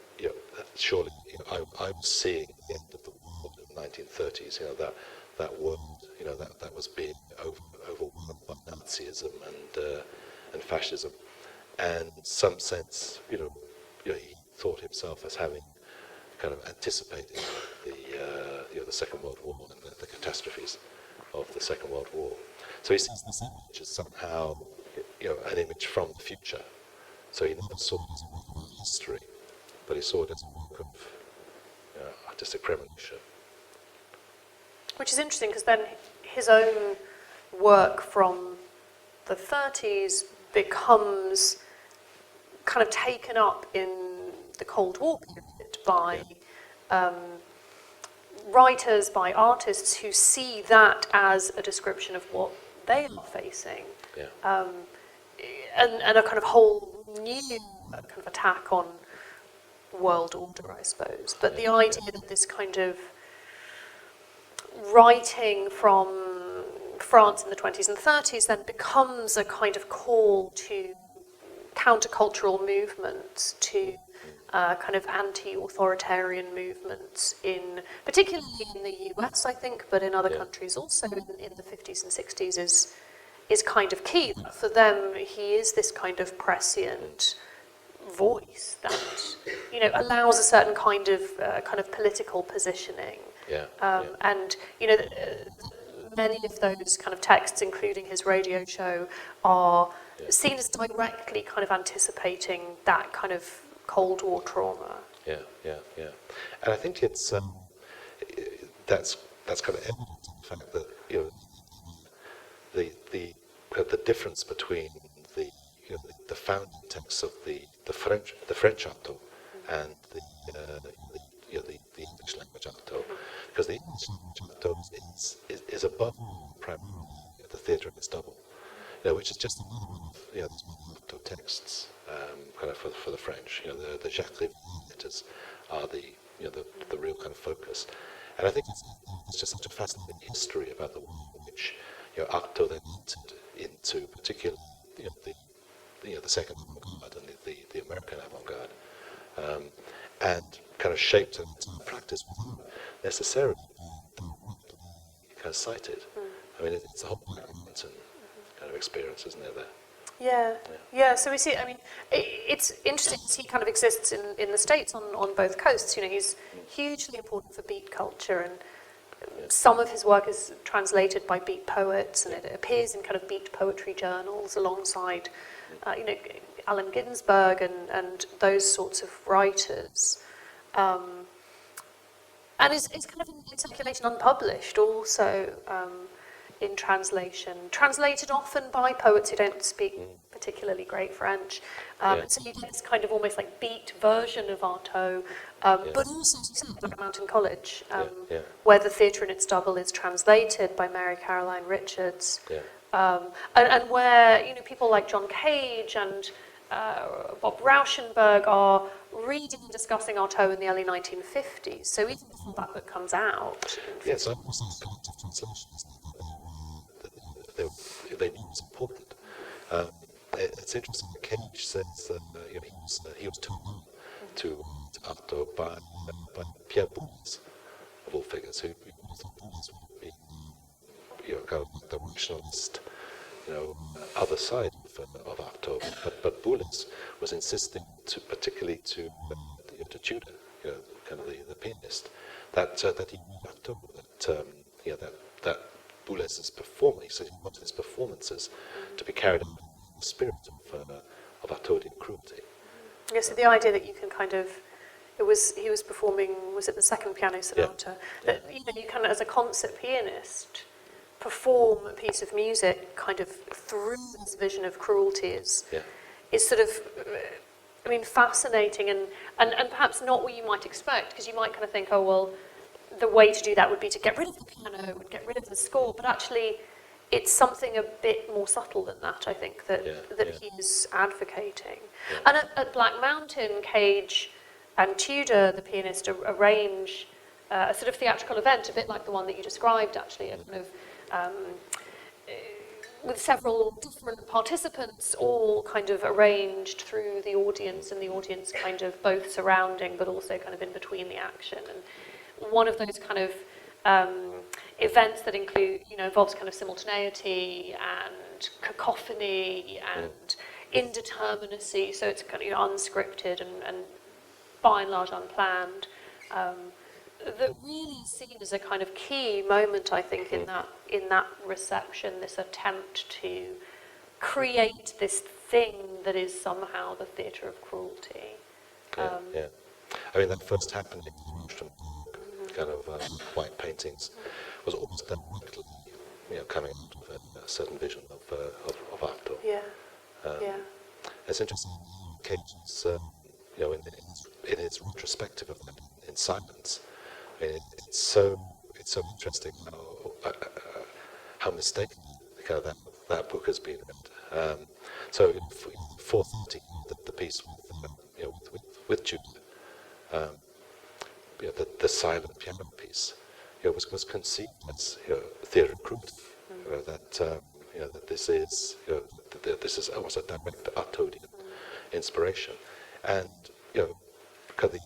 surely I was seeing the end of the world in the 1930s. That world that was being overwhelmed by Nazism and fascism, and in some sense he thought himself as having kind of anticipated the Second World War and the catastrophes of the Second World War. So he sees this image as somehow an image from the future. So he never saw it as a work of history, but he saw it as a work of artistic premonition. Which is interesting, because then his own work from the 30s becomes kind of taken up in the Cold War period by writers, by artists who see that as a description of what they are facing, and a kind of whole new kind of attack on world order, I suppose. But the idea that this kind of writing from France in the 20s and 30s then becomes a kind of call to countercultural movements, to kind of anti-authoritarian movements, particularly in the US, I think, but in other countries also in the 50s and 60s is kind of key. For them, he is this kind of prescient voice that, you know, allows a certain kind of political positioning. And, you know, many of those kind of texts, including his radio show, are seen as directly kind of anticipating that kind of Cold War trauma. And I think it's that's kind of evident in the fact that, you know, the difference between the founding texts of the French Artaud and the English language Artaud, because the English language Artaud is above all primarily the theatre of its double, you know, which is just another one of these Artaud texts, kind of for the French. You know, the Jacques Rivière letters are the real kind of focus, and I think it's just such a fascinating history about the way in which Artaud then entered into particularly the second avant-garde and the American avant-garde, and kind of shaped an entire practice without necessarily being kind of cited. I mean, it's a whole Black Mountain kind of experience, isn't it, there? Yeah. So we see, I mean, it's interesting to see he kind of exists in the States on both coasts. You know, he's hugely important for beat culture, and some of his work is translated by beat poets, and it appears in kind of beat poetry journals alongside, Allen Ginsberg and those sorts of writers. And is kind of in circulation unpublished also, in translation, translated often by poets who don't speak particularly great French. And so you get this kind of almost like beat version of Artaud, but also, as you said, Black Mountain College, where the theatre in its double is translated by Mary Caroline Richards, and where people like John Cage and Bob Rauschenberg are reading and discussing Artaud in the early 1950s. So even before that book comes out. Yes, so also the collective translations they knew was important. It's interesting that Cage says that he was told no to Artaud by Pierre Boulez, of all figures, who thought Boulez would be kind of like the rationalist, other side of Artaud. But Boulez was insisting particularly to Tudor, kind of the pianist, that he read Artaud, that Boulez's performance, he wanted his performances to be carried out in the spirit of Artaudian cruelty. Yeah, so the idea that you can kind of, he was performing, was it the second piano sonata? That you can, as a concert pianist, perform a piece of music kind of through this vision of cruelty is sort of, fascinating and perhaps not what you might expect, because you might kind of think, oh, well, the way to do that would be to get rid of the piano, would get rid of the score, but actually it's something a bit more subtle than that, I think, that he's advocating. And at Black Mountain, Cage and Tudor, the pianist, arrange a sort of theatrical event, a bit like the one that you described, actually, a kind of with several different participants, all kind of arranged through the audience, and the audience kind of both surrounding, but also kind of in between the action. And one of those kind of events that involves kind of simultaneity and cacophony and indeterminacy, so it's kind of unscripted and by and large unplanned. That really is seen as a kind of key moment, I think, in that reception, this attempt to create this thing that is somehow the theatre of cruelty. I mean, that first happening in the Rauschenberg kind of white paintings was almost directly, coming out of a certain vision of Artaud. It's interesting. Cage's, in his retrospective of them in Silence, it's so interesting how mistaken that book has been read. So in 430, the piece with Jude, the silent piano piece, was conceived as theatre of cruelty. That this is this is almost a direct Artaudian inspiration, and because the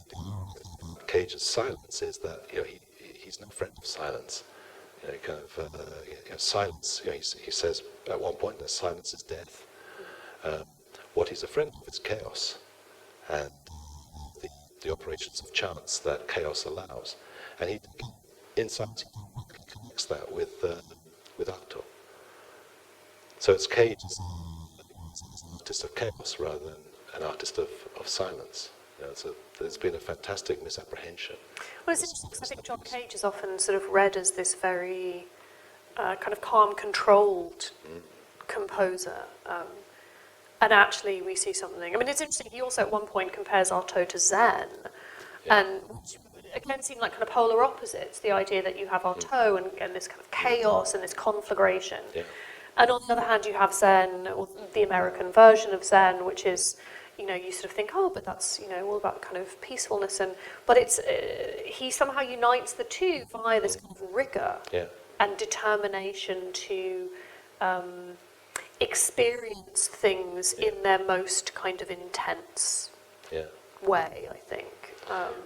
Cage's Silence is that he's no friend of silence. Silence. He says at one point that silence is death. What he's a friend of is chaos, and the operations of chance that chaos allows. And he, in Silence, he connects that with Artaud. So it's Cage as an artist of chaos rather than an artist of silence. There's been a fantastic misapprehension. Well, it's interesting because I think John Cage is often sort of read as this very kind of calm, controlled composer. And actually we see something. I mean, it's interesting, he also at one point compares Artaud to Zen. Yeah. And which again seem like kind of polar opposites, the idea that you have Artaud and this kind of chaos and this conflagration. Yeah. And on the other hand, you have Zen, or the American version of Zen, which is, you sort of think, oh, but that's, all about kind of peacefulness. But it's, he somehow unites the two via this kind of rigor and determination to experience things in their most kind of intense way, I think.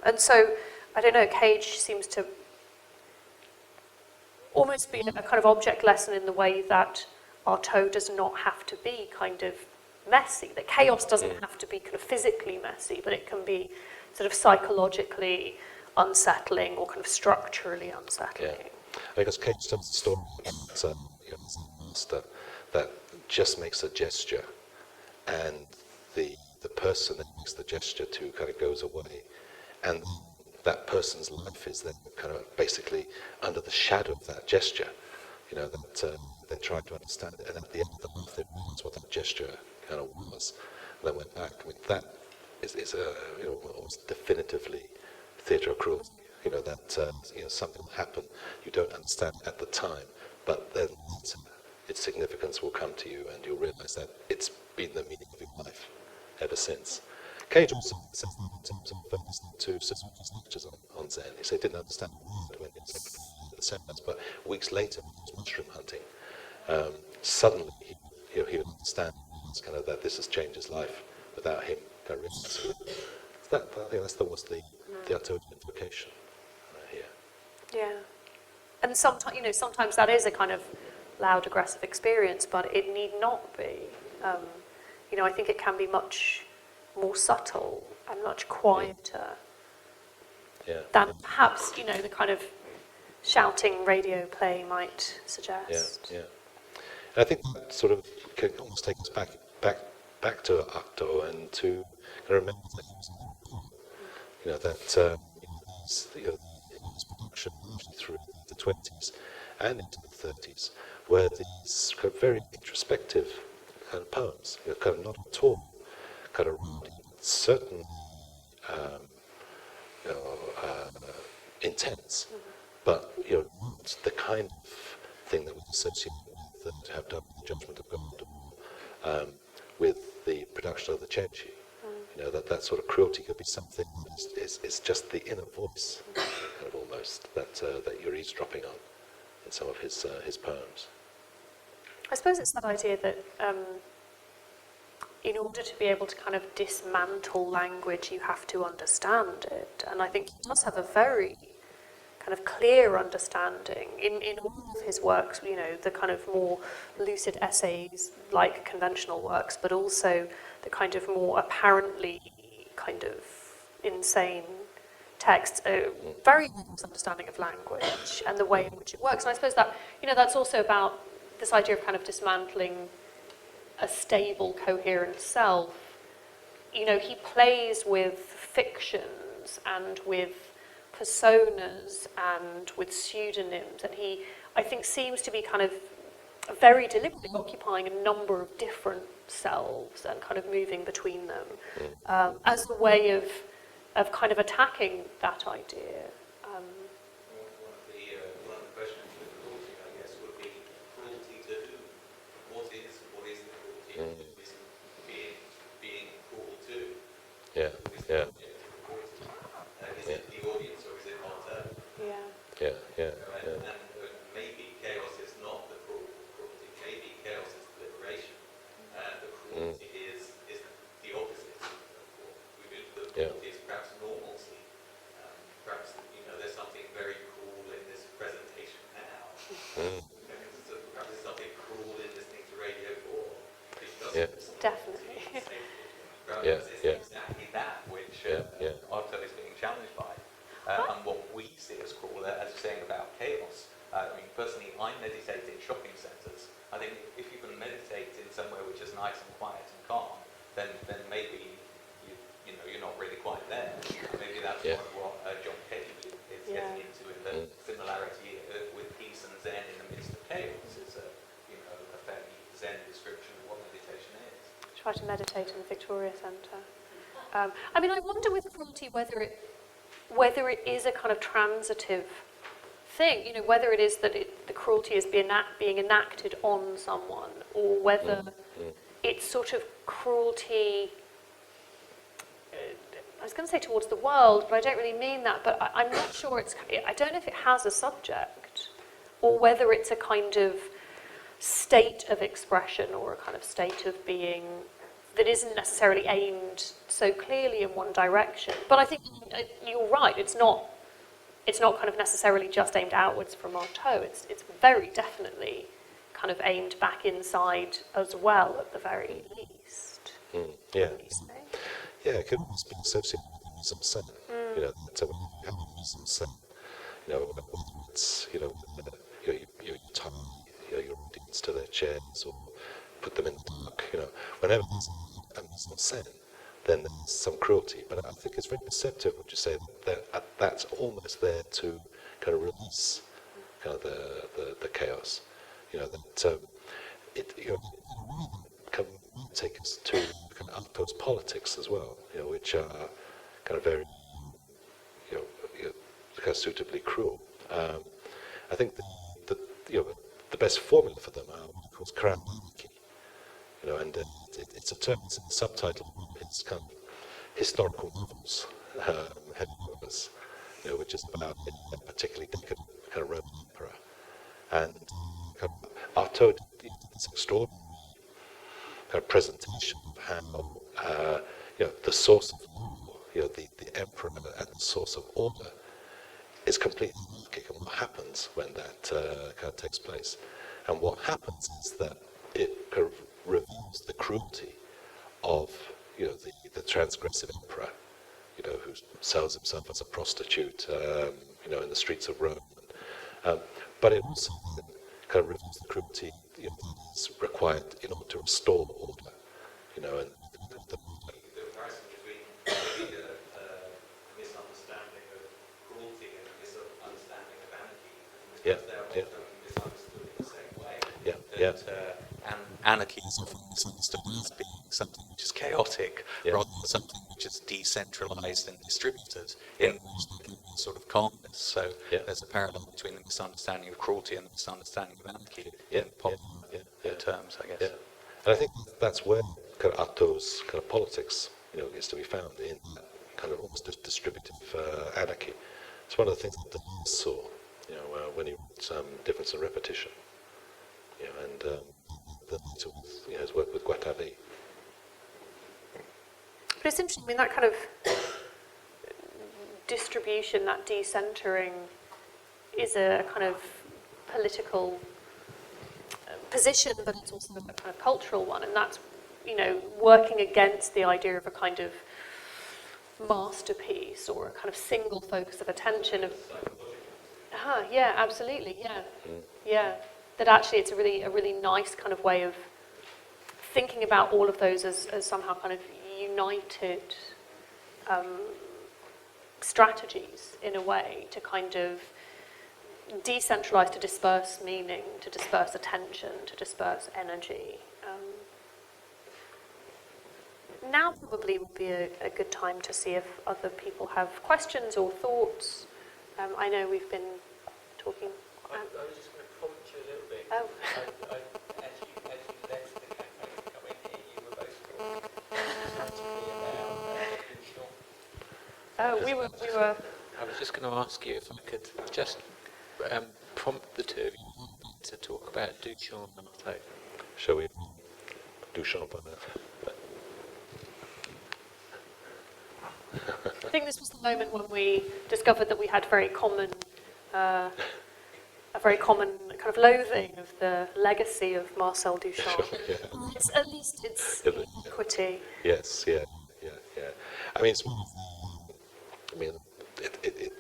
And so, I don't know, Cage seems to almost be a kind of object lesson in the way that Artaud does not have to be kind of messy, that chaos doesn't have to be kind of physically messy, but it can be sort of psychologically unsettling or kind of structurally unsettling. Yeah. Because Cage tells the story about a master that just makes a gesture, and the person that makes the gesture to kind of goes away, and that person's life is then kind of basically under the shadow of that gesture. That they tried to understand it, and at the end of the life they realized what that gesture kind of was, and they went back. I mean, that is almost definitively theatre of cruelty. Something will happen you don't understand at the time, but then later its significance will come to you, and you'll realize that it's been the meaning of your life ever since. Cage also says that in terms of listening to Suzuki's lectures on Zen. He said he didn't understand a word when he was at the seminars, but weeks later when he was mushroom hunting, suddenly he would understand kind of that this has changed his life without him kind of realizing it. I think that was the Artaudian invocation here. Yeah. And sometimes that is a kind of loud, aggressive experience, but it need not be. I think it can be much more subtle and much quieter than perhaps, the kind of shouting radio play might suggest. Yeah. And I think that sort of can almost take us back to Artaud and to remember that he was a poet. That his production, largely through the 20s and into the 30s, were these kind of very introspective kind of poems, kind of not at all kind of rowdy, but certainly intense, but not the kind of thing that we associate with to have done the Judgment of God or with the production of the Cenci. That sort of cruelty could be something that is just the inner voice, kind of almost, that you're eavesdropping on in some of his poems. I suppose it's that idea that in order to be able to kind of dismantle language, you have to understand it. And I think he does have a very kind of clear understanding in all of his works, the kind of more lucid essays like conventional works, but also the kind of more apparently kind of insane texts, a very rigorous understanding of language and the way in which it works. And I suppose that, that's also about this idea of kind of dismantling a stable, coherent self. He plays with fictions and with personas and with pseudonyms, and he, I think, seems to be kind of very deliberately occupying a number of different selves and kind of moving between them as a way of kind of attacking that idea. One of the questions with cruelty, I guess, would be cruelty to whom? What is the cruelty? And who is being cruel to? Yeah, Who is the yeah, object of cruelty? Is it the audience or is it Artaud? Yeah. And maybe chaos is not the cruelty. Maybe chaos is the liberation. The cruelty is the opposite of what we do. The cruelty is perhaps normalcy. Perhaps there's something very cruel in this presentation now. Perhaps there's something cruel in listening to Radio 4. Definitely. Perhaps it's exactly that which Artaud is being challenged by. And what we see as cruel, as you're saying about chaos, I mean, personally, I meditate in shopping centres. I think if you can meditate in somewhere which is nice and quiet and calm, then maybe you're not really quite there. Maybe that's what John Cage is getting into in the similarity with peace and Zen in the midst of chaos. Is a fairly Zen description of what meditation is. Try to meditate in the Victoria Centre. I mean, I wonder with cruelty whether it is a kind of transitive thing, whether it is that the cruelty is being enacted on someone, or whether it's sort of cruelty, I was going to say towards the world, but I don't really mean that, but I'm not sure I don't know if it has a subject, or whether it's a kind of state of expression, or a kind of state of being that isn't necessarily aimed so clearly in one direction. But I think you're right, it's not kind of necessarily just aimed outwards from Artaud, it's very definitely kind of aimed back inside as well, at the very least. Yeah, it can almost be associated with the mise en scène. So when you have a mise en scène, whether it's you tie your audience to their chairs or put them in the dark, whenever there's a mise en scène, then there's some cruelty. But I think it's very perceptive what you say, that that's almost there to kind of release kind of the chaos. That it kind of take us to kind of Artaud's politics as well, which are kind of very kind of suitably cruel. I think the best formula for them are what he calls crown monarchy. And it's a term, it's in the subtitle of his kind of historical novels, heavy novels, which is about a particularly decadent kind of Roman emperor. And Artaud did this extraordinary kind of presentation of how, the source of law, the emperor and the source of order is completely anarchic, and what happens when that kind of takes place. And what happens is that it kind of reveals the cruelty of the transgressive emperor, who sells himself as a prostitute, in the streets of Rome. But it also then kind of reveals the cruelty that is required in order to restore order, and the comparison between maybe a misunderstanding of cruelty and a misunderstanding of anarchy, because they're often misunderstood in the same way. And anarchy is often misunderstood as being something which is chaotic, rather than something which is decentralized and distributed in which there can be sort of calmness. So there's a parallel between the misunderstanding of cruelty and the misunderstanding of anarchy in popular terms, I guess. Yeah. And I think that's where kind of Artaud's kind of politics, is to be found in that kind of almost distributive anarchy. It's one of the things that Deleuze saw, when he wrote Difference and Repetition, and the later with his work with Guattari. But it's interesting, I mean, that kind of distribution, that decentering, is a kind of political position, but it's also a kind of cultural one, and that's, working against the idea of a kind of masterpiece or a kind of single focus of attention of... yeah, absolutely, yeah. That actually it's a really nice kind of way of thinking about all of those as somehow kind of united strategies in a way to kind of decentralize, to disperse meaning, to disperse attention, to disperse energy. now probably would be a good time to see if other people have questions or thoughts. I know we've been talking. I was just going to prompt you a little bit. Oh. As you left the cafe to come in here, you were both talking practically about Duchamp. Oh, we were. I was just going to ask you if I could just prompt the two of you to talk about Duchamp and Artaud. Shall we do Duchamp on that? I think this was the moment when we discovered that we had a very common kind of loathing of the legacy of Marcel Duchamp. Yeah. At least it's equity. Yes, yeah. I mean,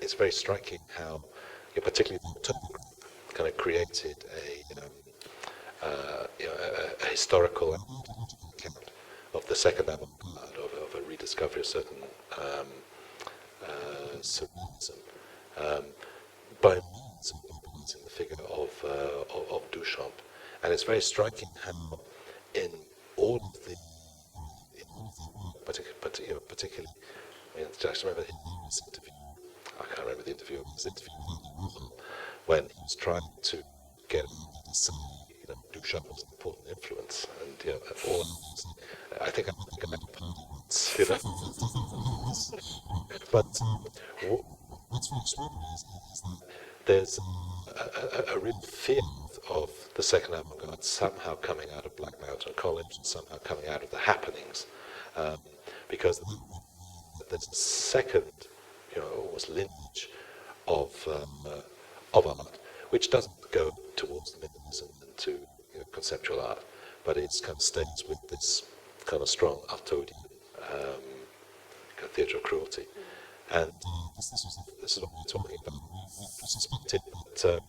it's very striking how, particularly the October group, kind of created a historical account of the second avant-garde, of a rediscovery of certain surrealism, by means of mobilizing the figure of Duchamp. And it's very striking how in all of the work, particularly, I just remember his interview. I can't remember the interview. His interview with him when he was trying to get him to say, Duchamp was an important influence, and all. I think I'm at a party once, But what's very extraordinary is that there's a real fear of the second avant-garde somehow coming out of Black Mountain College and somehow coming out of the happenings, because there's a second, almost lineage of art, which doesn't go towards the minimalism and to conceptual art, but it kind of stays with this kind of strong Artaudian kind of theatre of cruelty. And this is what we're talking about. We suspected that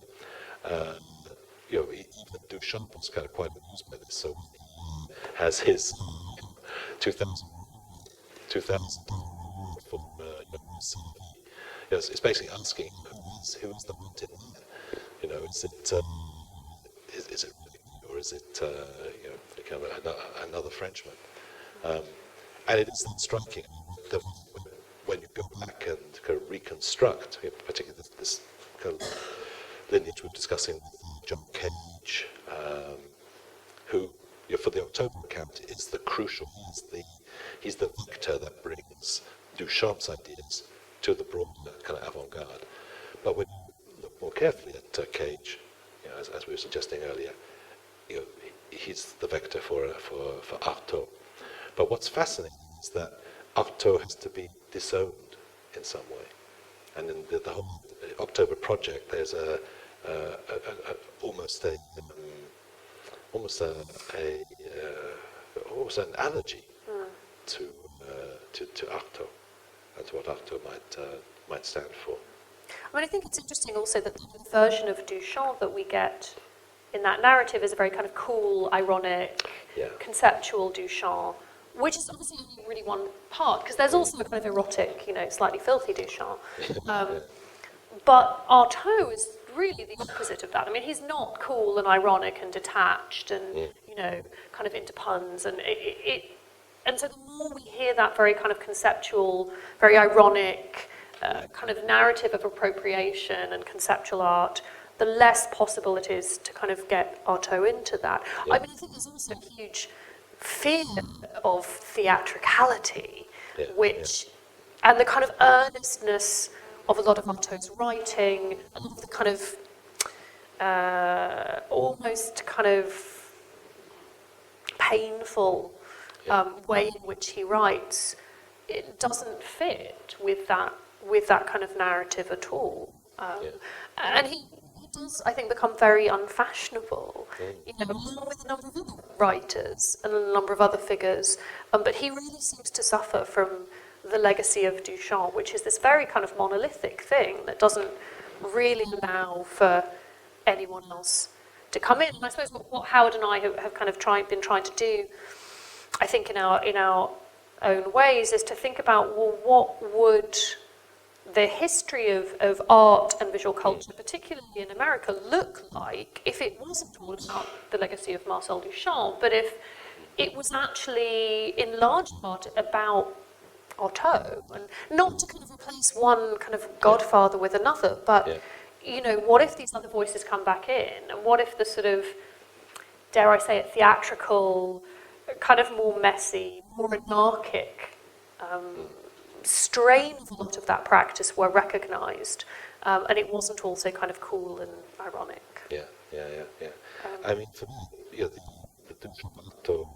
even Duchamp was kind of quite amused by this. So he has his 2000 from it's basically asking who is the wanted man. Is it really, or is it kind of another Frenchman? And it is then striking that when you go back and kind of reconstruct, particularly this kind of lineage we're discussing with John Cage, who, for the October account, is the crucial. He's the vector that brings Duchamp's ideas to the broader kind of avant-garde. But when you look more carefully at Cage, as we were suggesting earlier, he's the vector for Artaud. But what's fascinating is that Artaud has to be disowned in some way. And in the whole October project, there's almost an allergy to Artaud and to what Artaud might stand for. I think it's interesting also that the version of Duchamp that we get in that narrative is a very kind of cool, ironic, conceptual Duchamp, which is obviously only really one part, because there's also a kind of erotic, slightly filthy Duchamp. But Artaud is really the opposite of that. He's not cool and ironic and detached and, kind of into puns. And and so the more we hear that very kind of conceptual, very ironic kind of narrative of appropriation and conceptual art, the less possible it is to kind of get Artaud into that. I think there's also a huge fear of theatricality, and the kind of earnestness of a lot of Artaud's writing, and of the kind of almost kind of painful way in which he writes. It doesn't fit with that kind of narrative at all. And he does, I think, become very unfashionable, along with a number of other writers and a number of other figures. But he really seems to suffer from the legacy of Duchamp, which is this very kind of monolithic thing that doesn't really allow for anyone else to come in. And I suppose what Howard and I have kind of been trying to do, I think, in our own ways, is to think about, what would the history of art and visual culture, particularly in America, look like if it wasn't all about the legacy of Marcel Duchamp, but if it was actually in large part about Artaud, and not to kind of replace one kind of godfather with another, but you know, what if these other voices come back in, and what if the sort of, dare I say it, theatrical, kind of more messy, more anarchic strain of a lot of that practice were recognised, and it wasn't also kind of cool and ironic. Yeah. I mean, for me, you know, the Duchamp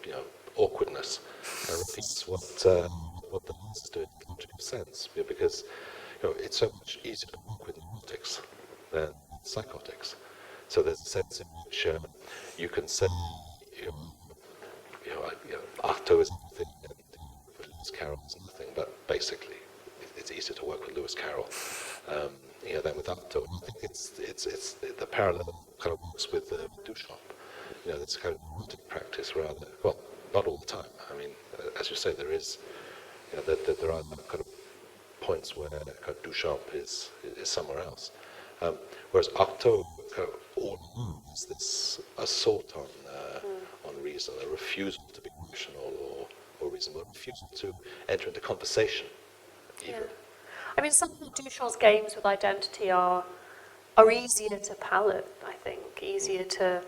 you know, awkwardness repeats what the lens is doing in logical sense, you know, because you know it's so much easier to work with neurotics than psychotics. So there's a sense in which you can say, you know, Artaud is everything and Lewis Carroll is nothing, but basically it's easier to work with Lewis Carroll, you know, than with Artaud. And I think it's the parallel kind of works with Duchamp. You know, it's kind of neurotic practice rather. Well, not all the time. I mean, as you say, there is, you know, there are kind of points where kind of Duchamp is somewhere else. Whereas Artaud kind of all along is this assault on reason, a refusal to be rational or reasonable, a refusal to enter into conversation. Even. Yeah. I mean, some of Duchamp's games with identity are easier to palate, I think, easier to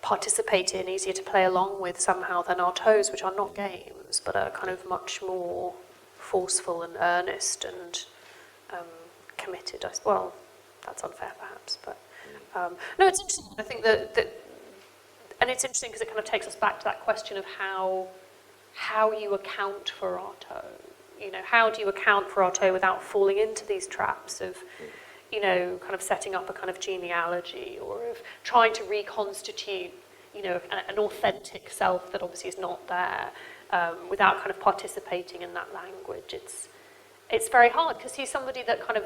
participate in, easier to play along with somehow than Artaud's, which are not games, but are kind of much more forceful and earnest and committed. Well, that's unfair perhaps, but no, it's interesting. I think that and it's interesting because it kind of takes us back to that question of how you account for Artaud. You know, how do you account for Artaud without falling into these traps of, you know, kind of setting up a kind of genealogy or of trying to reconstitute, you know, an authentic self that obviously is not there, without kind of participating in that language. It's very hard because he's somebody that kind of,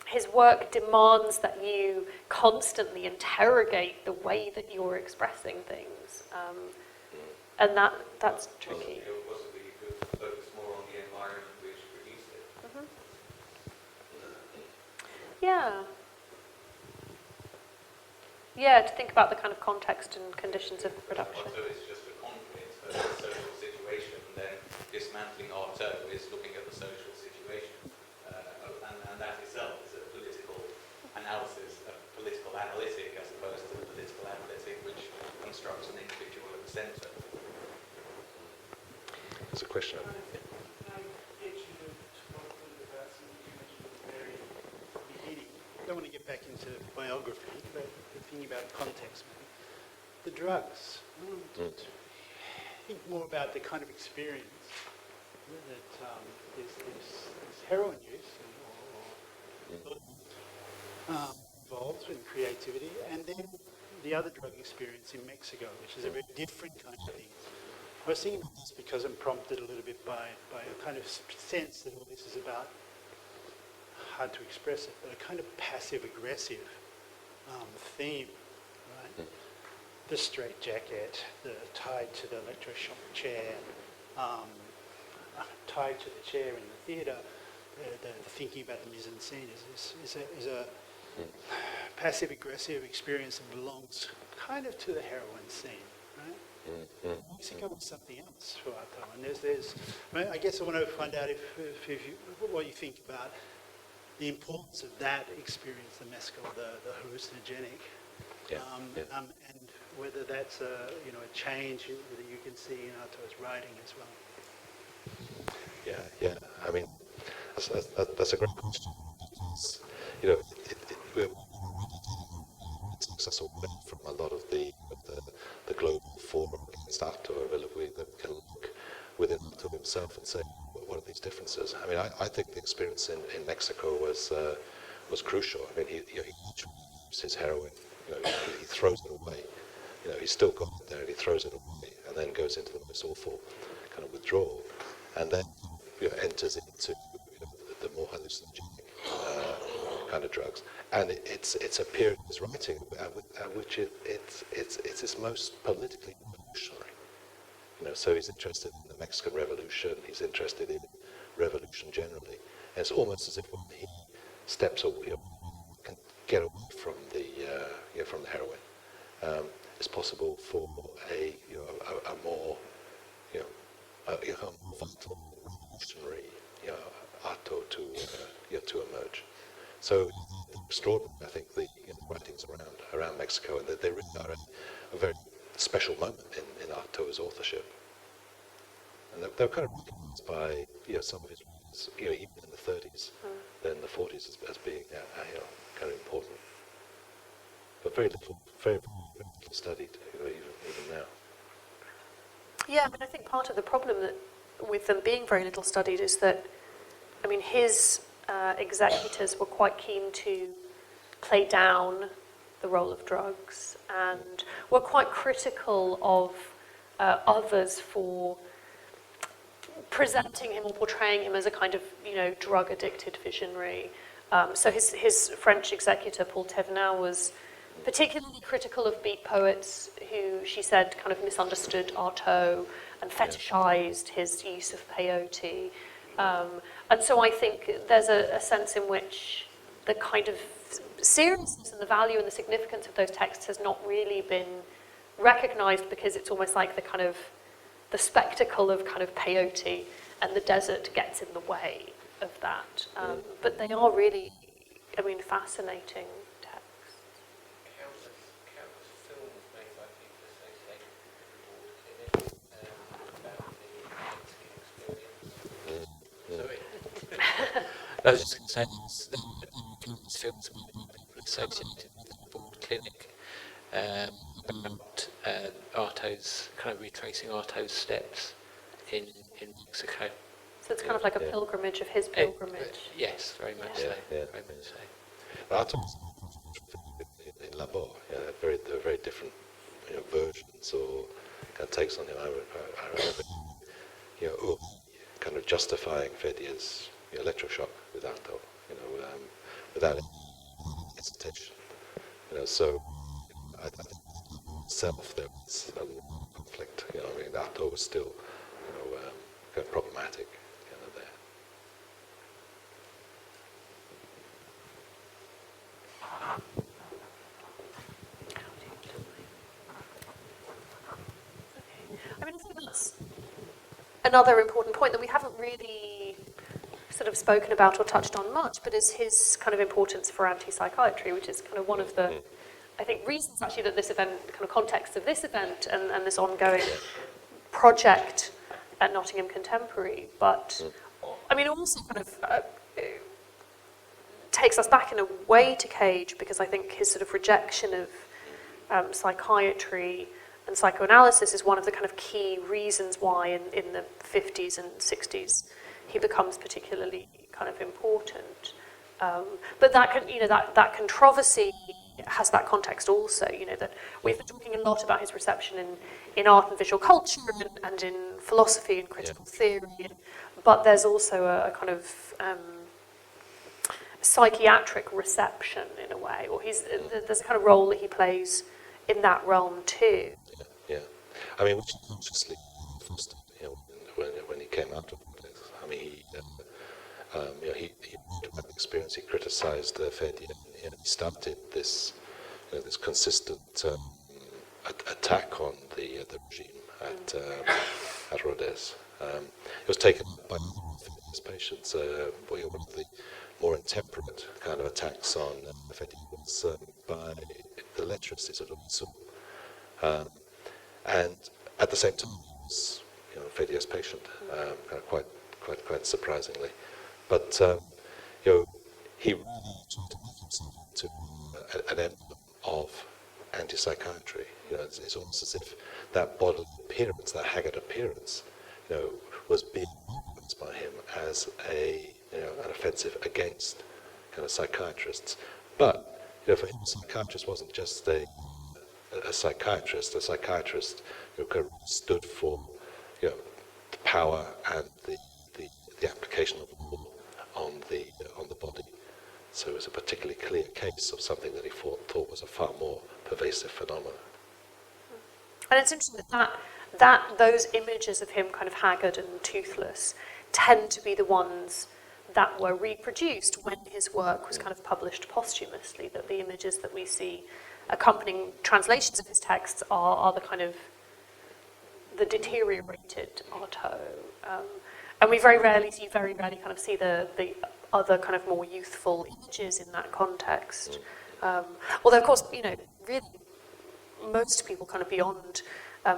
his work demands that you constantly interrogate the way that you're expressing things, and that's tricky. Possibly you could focus more on the environment which produced it. Mm-hmm. Yeah. Yeah, to think about the kind of context and conditions of production. So it's just a conflict, a social situation, and then dismantling Artaud is looking at the social situation, and that itself is a political analysis, a political analytic as opposed to the political analytic which constructs an individual at the centre. There's a question. Can I get you to talk a little bit about something you mentioned at the very beginning? I don't want to get back into biography, but thinking about context, maybe. The drugs. Think more about the kind of experience that this heroin use involves in creativity, and then the other drug experience in Mexico, which is a very different kind of thing. I was thinking about this because I'm prompted a little bit by a kind of sense that all this is about, hard to express it, but a kind of passive-aggressive theme, right? The straitjacket, the tied to the electroshock chair, tied to the chair in the theatre, the thinking about the mise en scene is a passive-aggressive experience that belongs kind of to the heroin scene, right? Mexico was something else for Artaud, and I guess I want to find out what you think about the importance of that experience, the mescal, the hallucinogenic, and whether that's a change that you can see in Artaud's writing as well. Yeah. I mean, that's a great question because we're already getting success away from a lot of the global forum against Artaud. We can look within Artaud himself and say, what are these differences? I mean, I think the experience in Mexico was crucial. I mean, he literally used his heroin. He throws it away. He's still got it there, and he throws it away, and then goes into the most awful kind of withdrawal, and then enters into the more hallucinogenic kind of drugs. And it's a period in his writing at which it's his most politically revolutionary. So he's interested in the Mexican Revolution. He's interested in revolution generally. And it's almost as if when he steps away, can get away from the heroin. it's possible for a more a vital, revolutionary Artaud to emerge. So extraordinary, I think, the writings around Mexico, and that they really are a very special moment in Artaud's authorship. And they're kind of recognized by some of his writings, even in the 30s, then the 40s as being kind of important. But very little studied, even now. Yeah, I mean, I think part of the problem with them being very little studied is that, I mean, his executors were quite keen to play down the role of drugs and were quite critical of others for presenting him or portraying him as a kind of, drug-addicted visionary. So his French executor, Paul Thévenin, was particularly critical of beat poets who, she said, kind of misunderstood Artaud and fetishized his use of peyote. And so I think there's a sense in which the kind of seriousness and the value and the significance of those texts has not really been recognized, because it's almost like the spectacle of kind of peyote and the desert gets in the way of that. But they are really, fascinating texts. Countless films made by people associated with the clinic about the Mexican experience. I was just going to say, countless films made by people associated with the board clinic about Artaud's, kind of retracing Artaud's steps in Mexico. So it's kind of like a pilgrimage of his pilgrimage. Yes, very much so. Yeah. Very much so. Artaud was in Labor, very different versions or kind of takes on him. I remember kind of justifying Fedier's electroshock with Artaud, without any hesitation. So I think itself there was a lot of conflict. Artaud was still kind of problematic there. I mean, I think that's another important point that we haven't really sort of spoken about or touched on much, but is his kind of importance for anti-psychiatry, which is kind of one of the, I think, reasons actually that this event, kind of context of this event and this ongoing project at Nottingham Contemporary, but I mean, also kind of takes us back in a way to Cage, because I think his sort of rejection of psychiatry and psychoanalysis is one of the kind of key reasons why in the 50s and 60s he becomes particularly kind of important. But that controversy has that context also, that we've been talking a lot about his reception in art and visual culture and in philosophy and critical theory, but there's also a kind of psychiatric reception in a way, or there's a kind of role that he plays in that realm too. Yeah. I mean, which he consciously fostered, when he came out of this. I mean, he wrote about the experience. He criticised Fedier, and he started this, this consistent attack on the regime at Rodez. It was taken up by other of Fedier's patients. One of the more intemperate kind of attacks on Fedier was by the letterists at Asylum. And at the same time, he was, Fedier's patient, kind of quite surprisingly. But he really tried to make himself into an emblem of anti-psychiatry. It's almost as if that bodily appearance, that haggard appearance, was being recognized by him as an offensive against kind of psychiatrists. But for him, a psychiatrist wasn't just a psychiatrist. A psychiatrist who kind of stood for the power and the application of law on the body. So it was a particularly clear case of something that he thought was a far more pervasive phenomenon. And it's interesting that those images of him kind of haggard and toothless tend to be the ones that were reproduced when his work was kind of published posthumously, that the images that we see accompanying translations of his texts are the kind of the deteriorated Artaud. And we very rarely kind of see the other kind of more youthful images in that context. Although, of course, you know, really, most people kind of beyond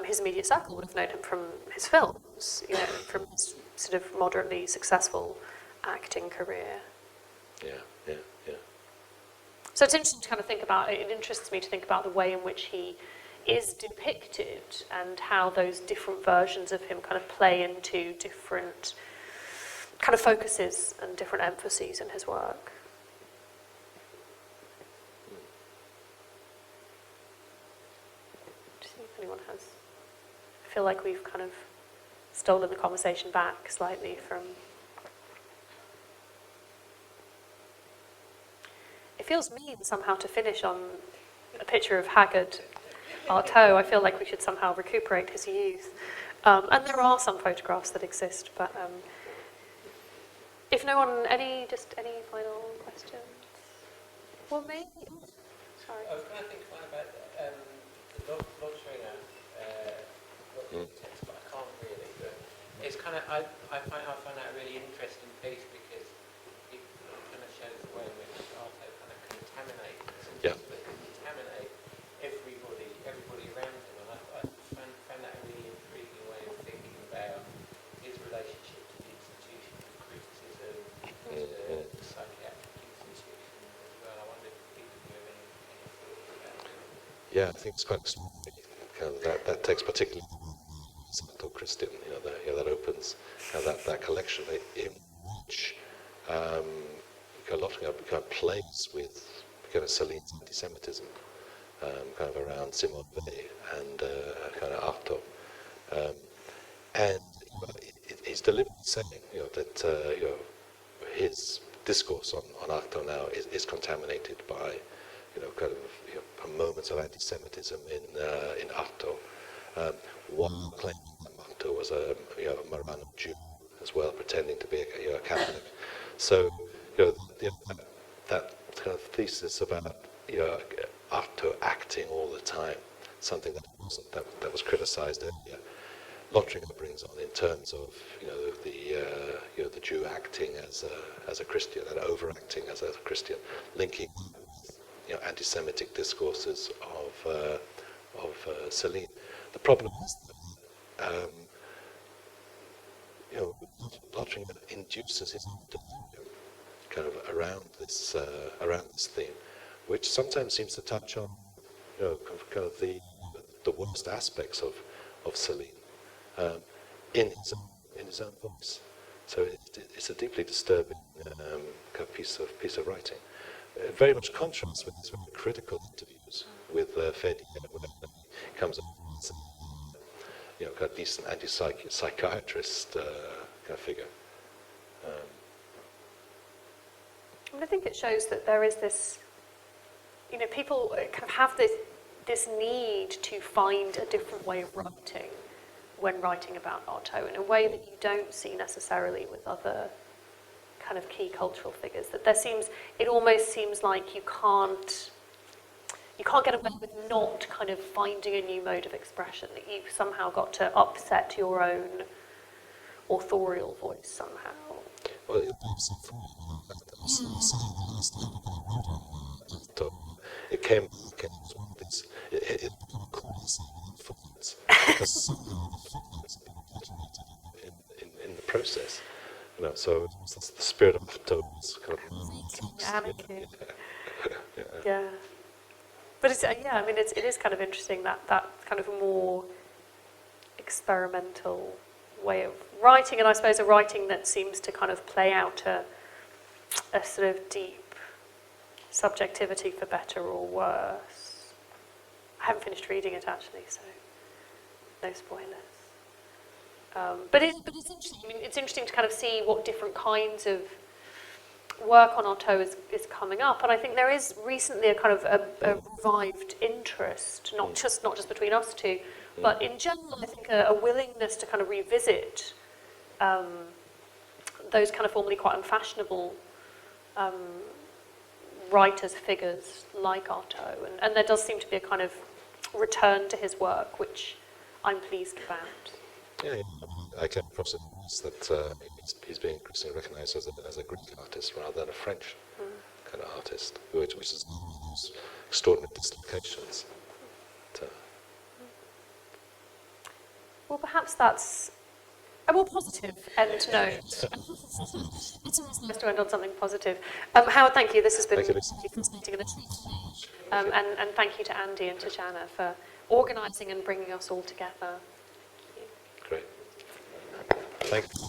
his immediate circle would have known him from his films, you know, from his sort of moderately successful acting career. Yeah. So it's interesting to kind of think about, it interests me to think about the way in which he is depicted and how those different versions of him kind of play into different kind of focuses and different emphases in his work. Just see if anyone has. I feel like we've kind of stolen the conversation back slightly from. It feels mean somehow to finish on a picture of haggard Artaud. I feel like we should somehow recuperate his youth. And there are some photographs that exist, but if no one, any final questions? Well, maybe. Sorry. I was going to think about the Lotterina text, but I can't really. But it's kind of I find that a really interesting piece because it kind of shows the way in which Artaud kind of contaminates everybody around him, and I found that a really intriguing way of thinking about his relationship to the institution of criticism, to the psychiatric institution as well. I wonder if people have any thoughts about it. Yeah, I think it's quite extraordinary. Kind of that text, particularly the Christian, you know, that opens that collection in which Lottingham kind of plays with kind of Celine's anti-Semitism, kind of around Simone Weil and kind of Artaud, and he's deliberately saying, you know, that you know, his discourse on Artaud now is contaminated by, you know, kind of, you know, moments of anti-Semitism in Artaud, while claiming that Artaud was a Marano Jew as well, pretending to be a Catholic. So, you know, that kind of thesis about, you know, Artaud acting all the time, something that wasn't, that was criticised earlier. Lothringer brings on in terms of, you know, the Jew acting as a Christian and overacting as a Christian, linking, you know, anti-Semitic discourses of Celine. The problem is that you know, Lothringer induces his own delirium kind of around this theme, which sometimes seems to touch on, you know, kind of the worst aspects of Celine in his own voice. So it's a deeply disturbing kind of piece of writing. Very much contrasts with his very critical interviews with Ferdier, when he comes over as a, you know, kind of decent anti-psychiatrist kind of figure. And I think it shows that there is this, you know, people kind of have this need to find a different way of writing when writing about Artaud, in a way that you don't see necessarily with other kind of key cultural figures. That it almost seems like you can't get away with not kind of finding a new mode of expression, that you've somehow got to upset your own authorial voice somehow. Well, it came back and it was one of these, it became a core essay within footnotes, because somehow the footnotes have been obliterated in the process. You know, so it was the spirit of Artaud was kind of anarchy. Yeah. But it's, yeah, I mean, it is kind of interesting that kind of more experimental way of writing, and I suppose a writing that seems to kind of play out a sort of deep subjectivity, for better or worse. I haven't finished reading it actually, so no spoilers. But it's interesting. I mean, it's interesting to kind of see what different kinds of work on Artaud is coming up, and I think there is recently a kind of a revived interest, not just between us two, but in general, I think a willingness to kind of revisit those kind of formerly quite unfashionable writers, figures like Artaud, and there does seem to be a kind of return to his work, which I'm pleased about. Yeah, I came across it once that he's being increasingly recognised as a Greek artist rather than a French kind of artist, which is one of those extraordinary dislocations. Well, perhaps that's a more positive end note. It's always nice to end on something positive. Howard, thank you. This has been fascinating and a treat. And thank you to Andy and to Jana for organising and bringing us all together. Great. Thank you.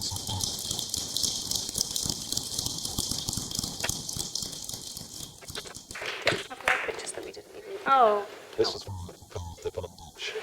Did we have more pictures that we didn't even... Oh. This was from the bondage.